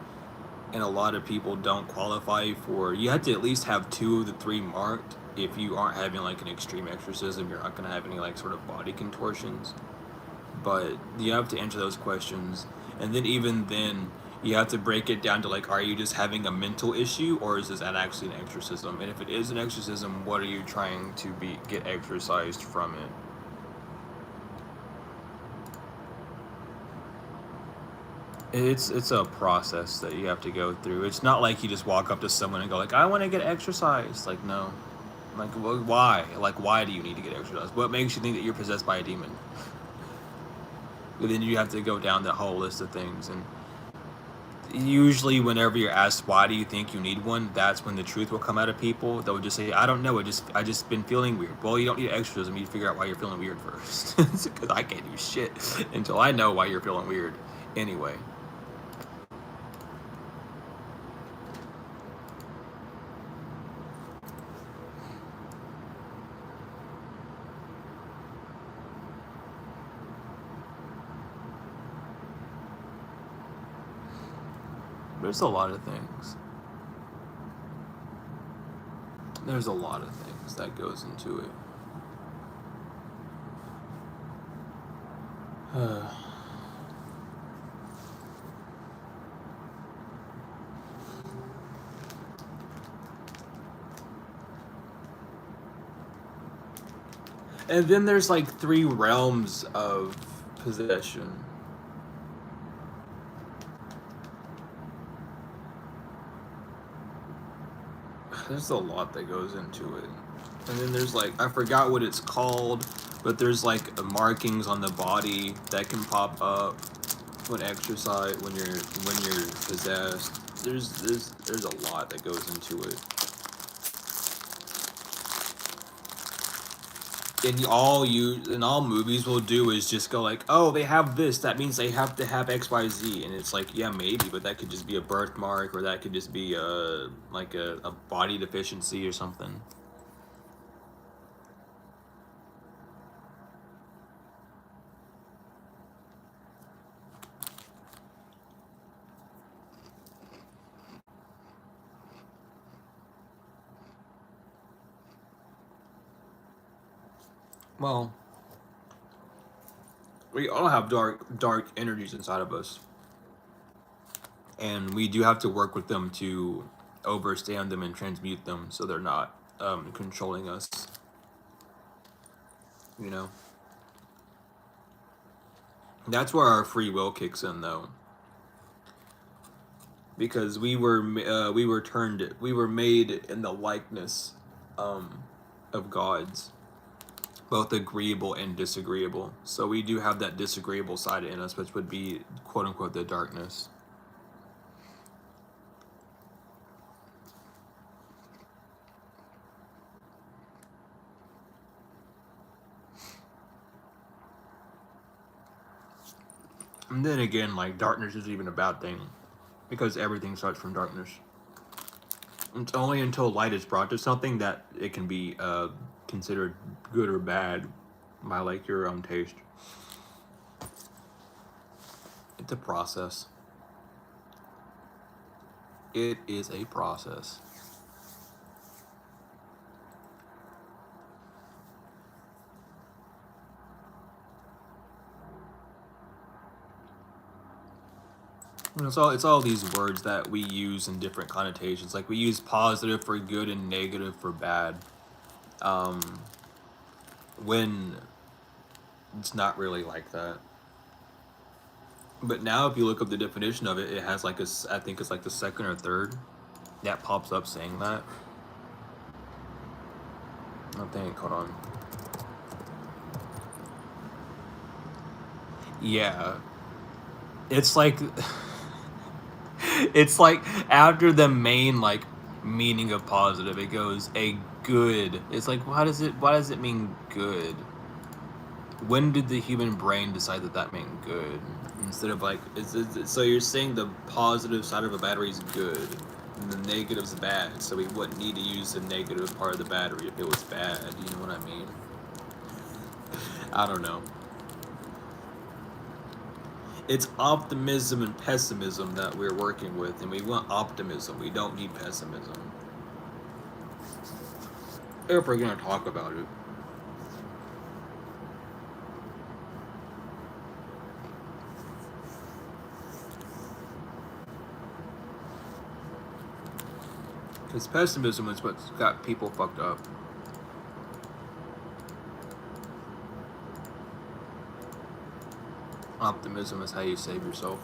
And a lot of people don't qualify for. You have to at least have 2 of the 3 marked. If you aren't having like an extreme exorcism, you're not going to have any like sort of body contortions. But you have to answer those questions, and then even then, you have to break it down to like, are you just having a mental issue, or is this actually an exorcism? And if it is an exorcism, what are you trying to get exorcised from it? It's a process that you have to go through. It's not like you just walk up to someone and go like, I want to get exorcised. Like, no. Like, well, why? Like, why do you need to get exorcised? What makes you think that you're possessed by a demon? But then you have to go down that whole list of things. And usually whenever you're asked, why do you think you need one? That's when the truth will come out of people. They'll just say, I don't know. I just been feeling weird. Well, you don't need exorcism. You need to figure out why you're feeling weird first. Because I can't do shit until I know why you're feeling weird. Anyway. There's a lot of things. There's a lot of things that goes into it. And then there's like 3 realms of possession. There's a lot that goes into it. And then there's like, I forgot what it's called, but there's like markings on the body that can pop up when you're possessed. There's a lot that goes into it. And all movies will do is just go like, oh, they have this, that means they have to have XYZ, and it's like, yeah, maybe, but that could just be a birthmark, or that could just be a body deficiency or something. Well, we all have dark energies inside of us, and we do have to work with them to overstand them and transmute them so they're not controlling us. You know, that's where our free will kicks in, though, because we were made in the likeness of gods, both agreeable and disagreeable. So we do have that disagreeable side in us, which would be quote unquote the darkness. And then again, like, darkness is even a bad thing, because everything starts from darkness. It's only until light is brought to something that it can be considered good or bad by, like, your own taste. It's a process. It is a process. And it's all these words that we use in different connotations. Like, we use positive for good and negative for bad. When it's not really like that. But now, if you look up the definition of it, it has like I think it's like the second or third that pops up saying that. I think, hold on. Yeah. It's like, it's like after the main, like, meaning of positive, it goes a good. It's like, why does it mean good? When did the human brain decide that meant good? Instead of, like, so you're saying the positive side of a battery is good, and the negative's bad, so we wouldn't need to use the negative part of the battery if it was bad, you know what I mean? I don't know. It's optimism and pessimism that we're working with, and we want optimism, we don't need pessimism. If we're gonna talk about it. Because pessimism is what's got people fucked up. Optimism is how you save yourself.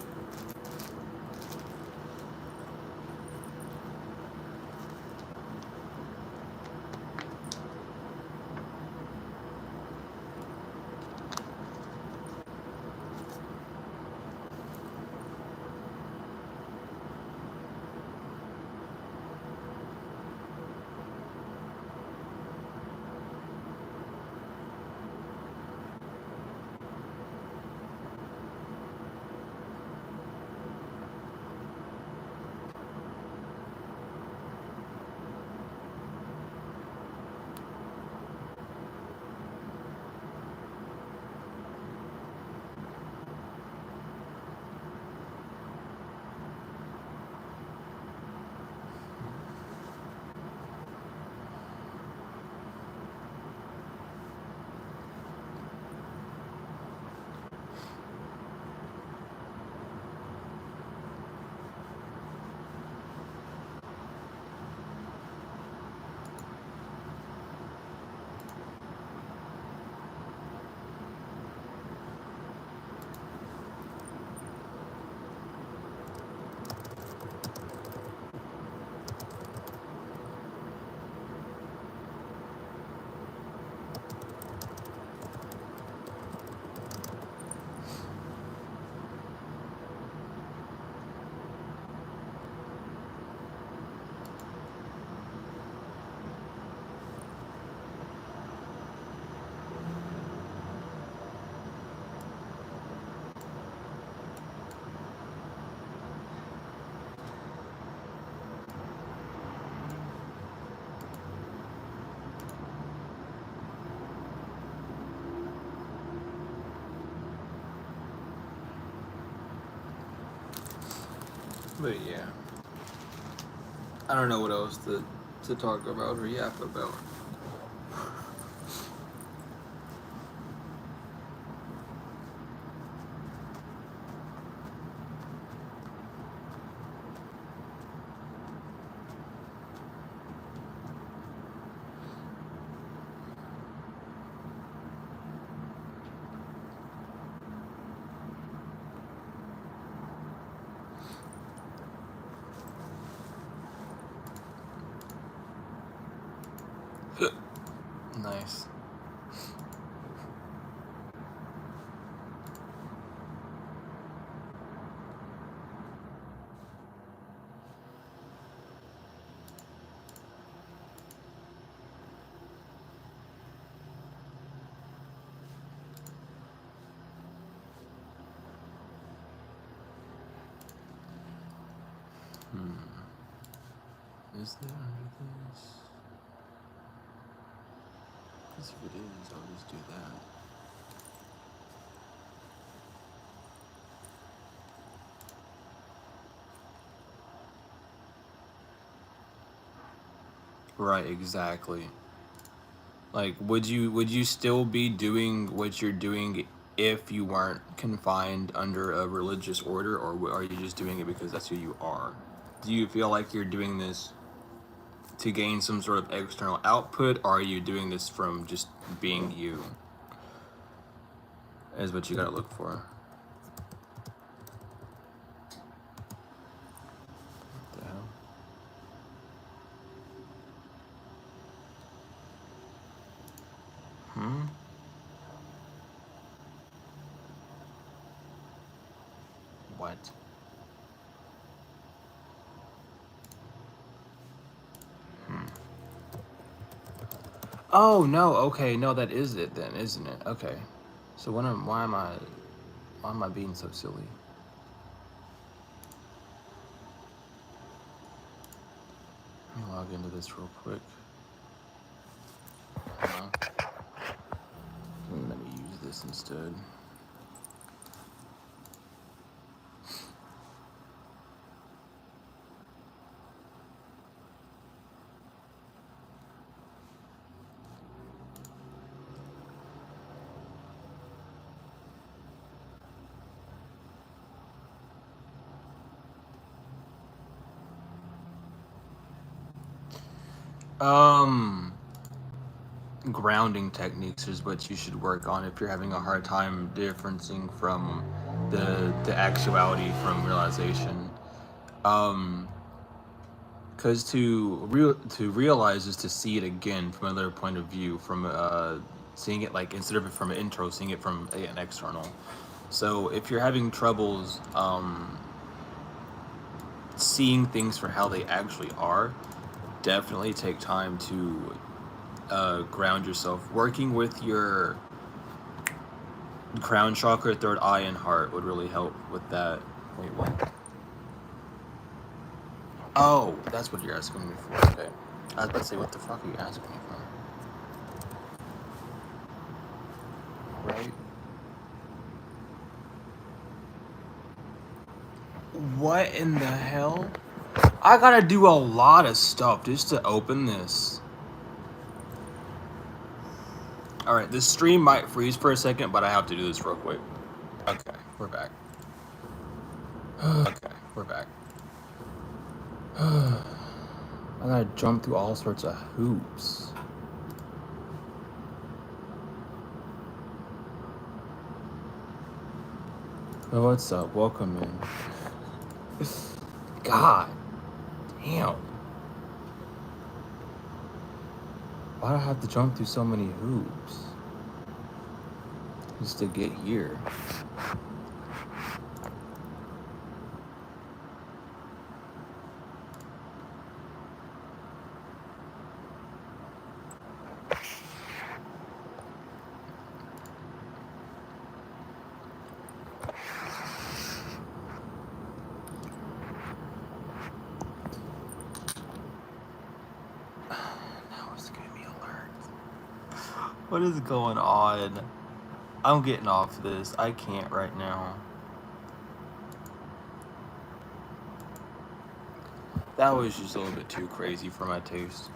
But yeah, I don't know what else to talk about or yap about. Nice. Is there under this? Because if it is, I'll just do that. Right, exactly. Like, would you still be doing what you're doing if you weren't confined under a religious order, or are you just doing it because that's who you are? Do you feel like you're doing this to gain some sort of external output, or are you doing this from just being you? Is what you gotta look for. What the hell? What? Oh no, okay, no, that is it then, isn't it? Okay. So why am I being so silly? Let me log into this real quick. Let me use this instead. Grounding techniques is what you should work on if you're having a hard time differencing from the actuality from realization. Because to realize is to see it again from another point of view, from seeing it like instead of it from an intro, seeing it from an external. So if you're having troubles seeing things for how they actually are, definitely take time to ground yourself. Working with your crown chakra, third eye, and heart would really help with that. Wait, what? Oh, that's what you're asking me for. Okay. I was about to say, what the fuck are you asking me for? Right? What in the hell? I gotta do a lot of stuff just to open this. Alright, this stream might freeze for a second, but I have to do this real quick. Okay, we're back. Okay, we're back. I gotta jump through all sorts of hoops. Oh, what's up? Welcome in. God damn. Why do I have to jump through so many hoops? Just to get here. What is going on? I'm getting off this. I can't right now. That was just a little bit too crazy for my taste.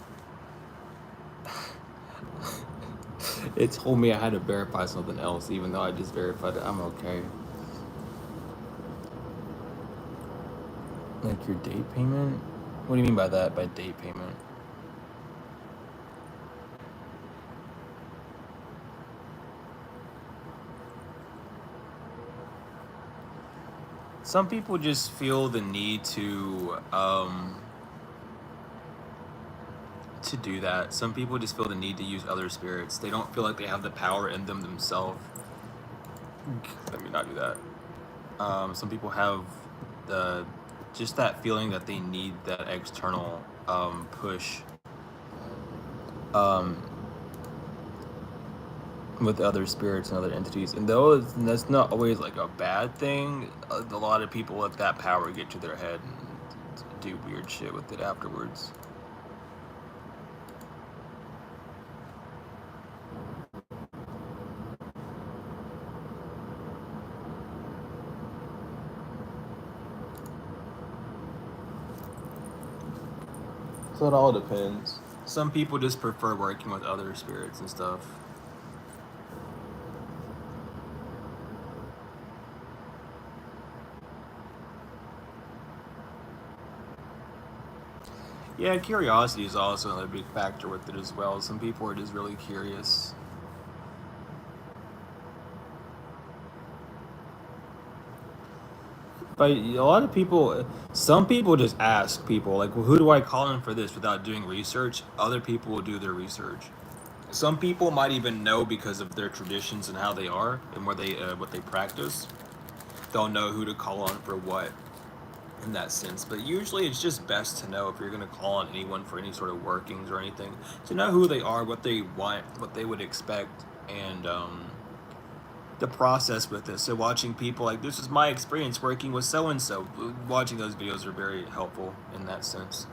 It told me I had to verify something else, even though I just verified it. I'm okay. Like your date payment? What do you mean by that, by date payment? Some people just feel the need to do that. Some people just feel the need to use other spirits. They don't feel like they have the power in them themselves. Let me not do that. Some people have the just that feeling that they need that external push um, with other spirits and other entities, and that's not always like a bad thing. A lot of people let that power get to their head and do weird shit with it afterwards. So it all depends. Some people just prefer working with other spirits and stuff. Yeah, curiosity is also another big factor with it as well. Some people are just really curious. But a lot of people, some people just ask people, like, well, who do I call in for this without doing research? Other people will do their research. Some people might even know because of their traditions and how they are and what they practice. They'll know who to call on for what in that sense. But usually it's just best to know if you're going to call on anyone for any sort of workings or anything, to know who they are, what they want, what they would expect, and the process with this. So watching people like, this is my experience working with so and so, watching those videos are very helpful in that sense.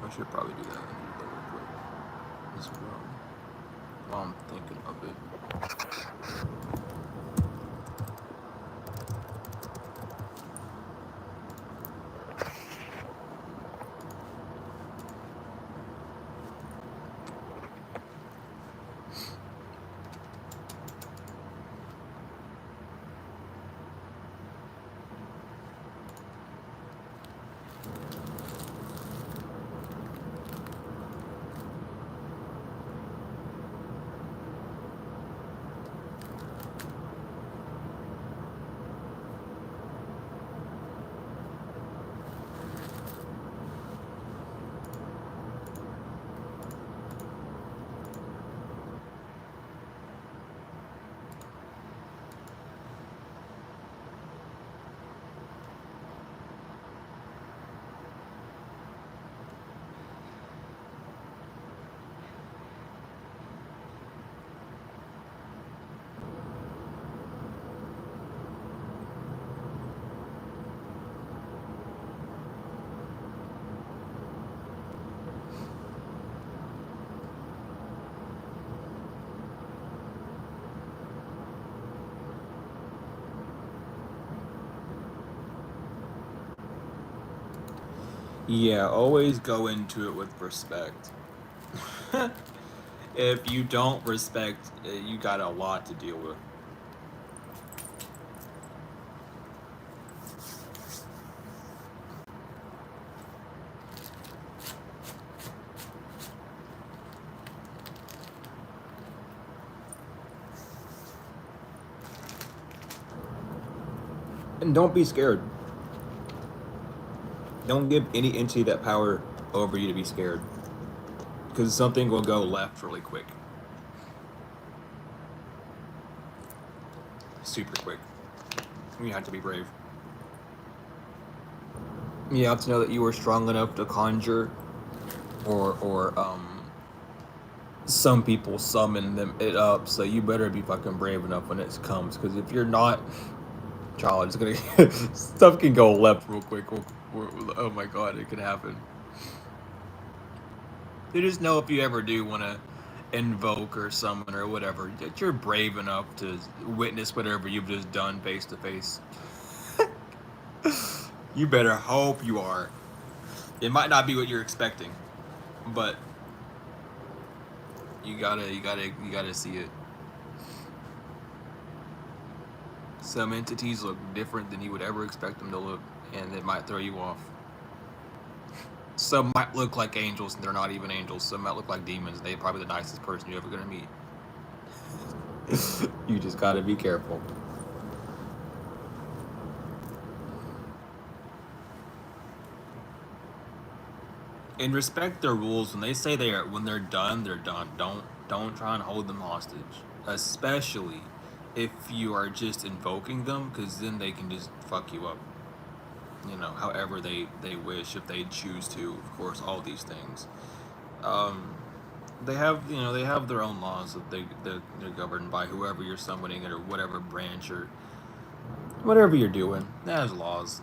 I should probably do that real quick as well, while I'm thinking of it. Yeah, always go into it with respect. If you don't respect, you got a lot to deal with. And don't be scared. Don't give any entity that power over you to be scared, because something will go left really quick. Super quick. You have to be brave. You have to know that you are strong enough to conjure, or some people summon it up, so you better be fucking brave enough when it comes, because if you're not, child, it's gonna stuff can go left real quick. Oh my god, it could happen. You just know if you ever do want to invoke or summon or whatever, that you're brave enough to witness whatever you've just done face to face. You better hope you are. It might not be what you're expecting, but you gotta see it. Some entities look different than you would ever expect them to look, and it might throw you off. Some might look like angels, and they're not even angels. Some might look like demons. They're probably the nicest person you're ever gonna meet. You just gotta be careful. And respect their rules. When they say when they're done, they're done. Don't try and hold them hostage, especially if you are just invoking them, because then they can just fuck you up. You know, however they wish, if they choose to. Of course, all these things. They have they have their own laws that they're governed by. Whoever you're summoning it or whatever branch or whatever you're doing, there's laws.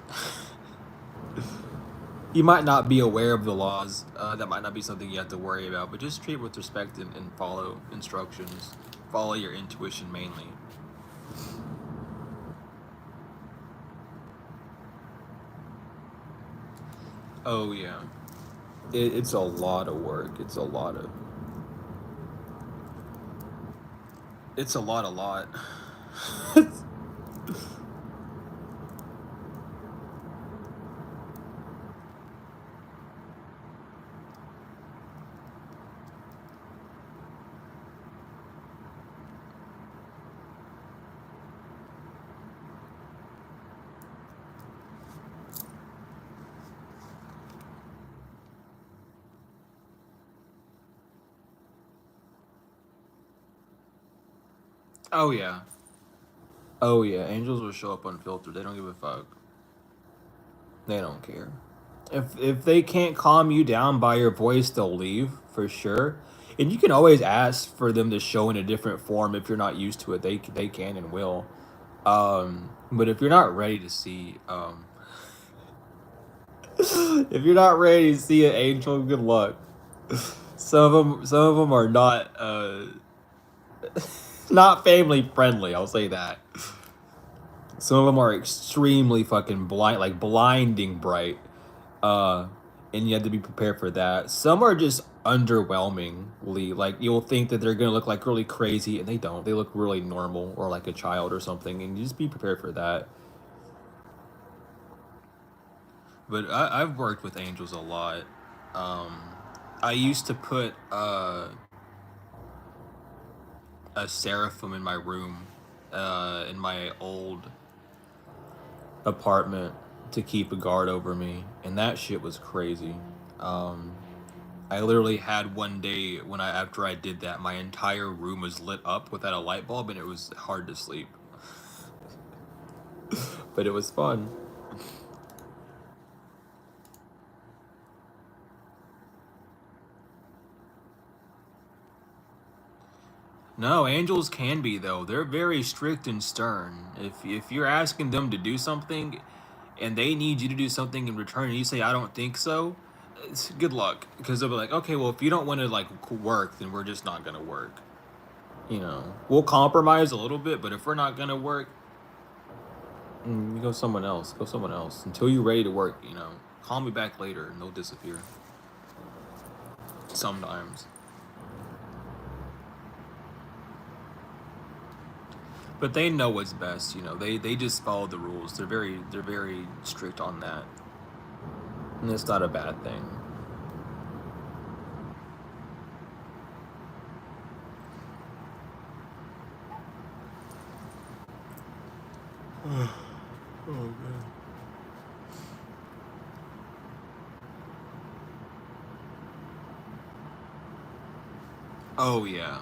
You might not be aware of the laws. That might not be something you have to worry about, but just treat with respect and follow instructions. Follow your intuition mainly. Oh yeah, it's a lot of work. It's a lot. Oh yeah. Oh yeah. Angels will show up unfiltered. They don't give a fuck. They don't care. If they can't calm you down by your voice, they'll leave for sure. And you can always ask for them to show in a different form if you're not used to it. They can and will. But if you're not ready to see if you're not ready to see an angel, good luck. Some of them are not not family friendly. I'll say that. Some of them are extremely fucking blind, like blinding bright. And you have to be prepared for that. Some are just underwhelmingly, like you'll think that they're gonna look like really crazy, and they don't. They look really normal or like a child or something, and you just be prepared for that. But I've worked with angels a lot. Um, I used to put a seraphim in my room, in my old apartment to keep a guard over me, and that shit was crazy. Um, I literally had one day when after I did that, my entire room was lit up without a light bulb, and it was hard to sleep. But it was fun. No, angels can be though. They're very strict and stern. If you're asking them to do something, and they need you to do something in return, and you say I don't think so, it's good luck, because they'll be like, okay, well if you don't want to like work, then we're just not gonna work. You know, we'll compromise a little bit, but if we're not gonna work, go someone else. Go someone else until you're ready to work. You know, call me back later, and they'll disappear. Sometimes. But they know what's best, you know. They just follow the rules. They're very strict on that. And it's not a bad thing. Oh man. Oh yeah.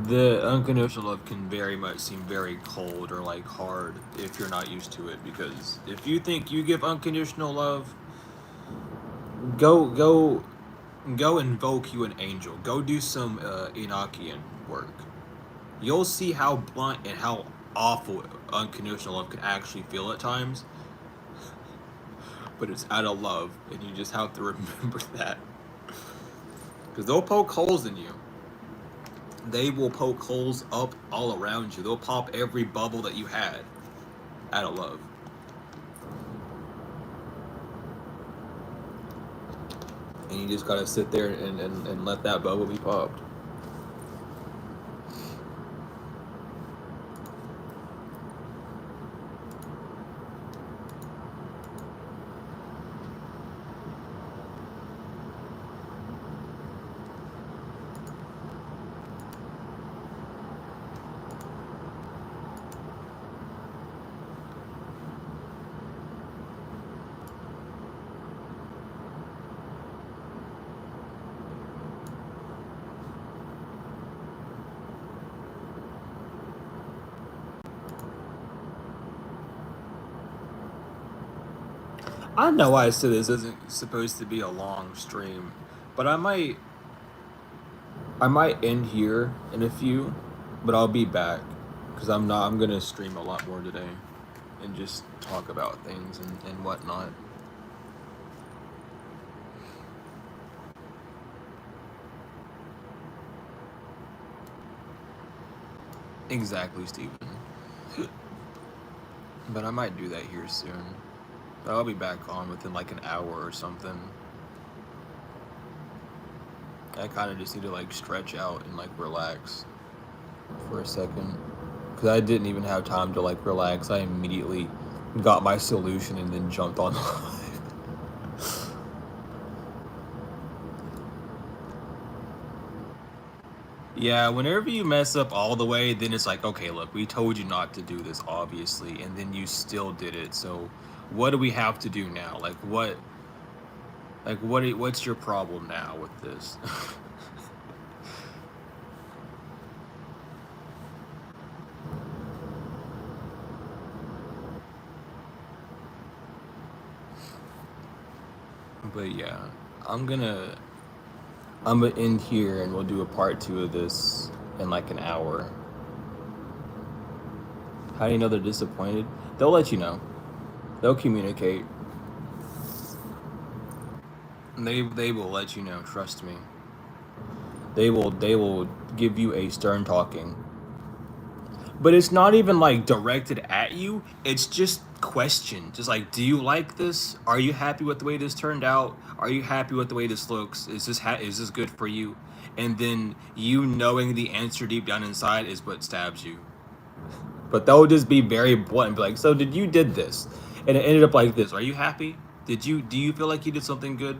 The unconditional love can very much seem very cold or like hard if you're not used to it, because if you think you give unconditional love, go go invoke you an angel. Go do some Enochian work. You'll see how blunt and how awful unconditional love can actually feel at times. But it's out of love, and you just have to remember that. Because they'll poke holes in you. They will poke holes up all around you. They'll pop every bubble that you had out of love. And you just gotta sit there and let that bubble be popped. I know I said this isn't supposed to be a long stream, but I might end here in a few, but I'll be back because I'm gonna stream a lot more today and just talk about things and whatnot. Exactly, Stephen. But I might do that here soon. But I'll be back on within like an hour or something. I kind of just need to like stretch out and like relax for a second. Because I didn't even have time to like relax. I immediately got my solution and then jumped on live. Yeah, whenever you mess up all the way, then it's like, okay, look, we told you not to do this, obviously, and then you still did it. So, what do we have to do now? What's your problem now with this? But yeah, I'm gonna end here and we'll do a part 2 of this in like an hour. How do you know they're disappointed? They'll let you know. They'll communicate. They will let you know, trust me. They will give you a stern talking. But it's not even like directed at you. It's just question. Just like, do you like this? Are you happy with the way this turned out? Are you happy with the way this looks? Is this good for you? And then you knowing the answer deep down inside is what stabs you. But they'll just be very blunt and be like, so did this? And it ended up like this. Are you happy? Do you feel like you did something good?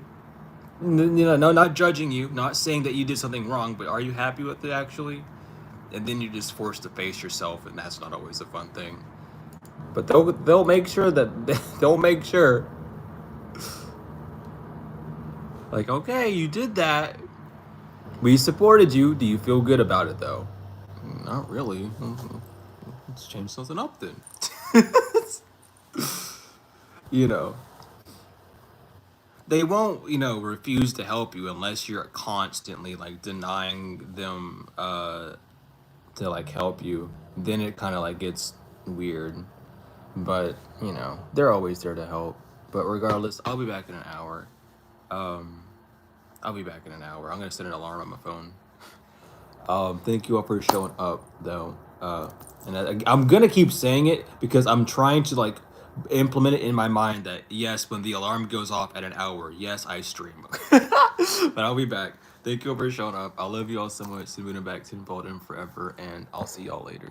No, not judging you, not saying that you did something wrong, but are you happy with it actually? And then you're just forced to face yourself, and that's not always a fun thing. But they'll make sure that they'll make sure. Like, okay, you did that. We supported you. Do you feel good about it though? Not really. Let's change something up then. You know. They won't, refuse to help you unless you're constantly like denying them to like help you. Then it kind of like gets weird. But, they're always there to help. But regardless, I'll be back in an hour. I'll be back in an hour. I'm gonna set an alarm on my phone. Thank you all for showing up though. And I'm gonna keep saying it because I'm trying to like implement it in my mind that yes, when the alarm goes off at an hour, yes, I stream. But I'll be back. Thank you all for showing up. I love you all so much. Moving back tenfold and forever, and I'll see y'all later.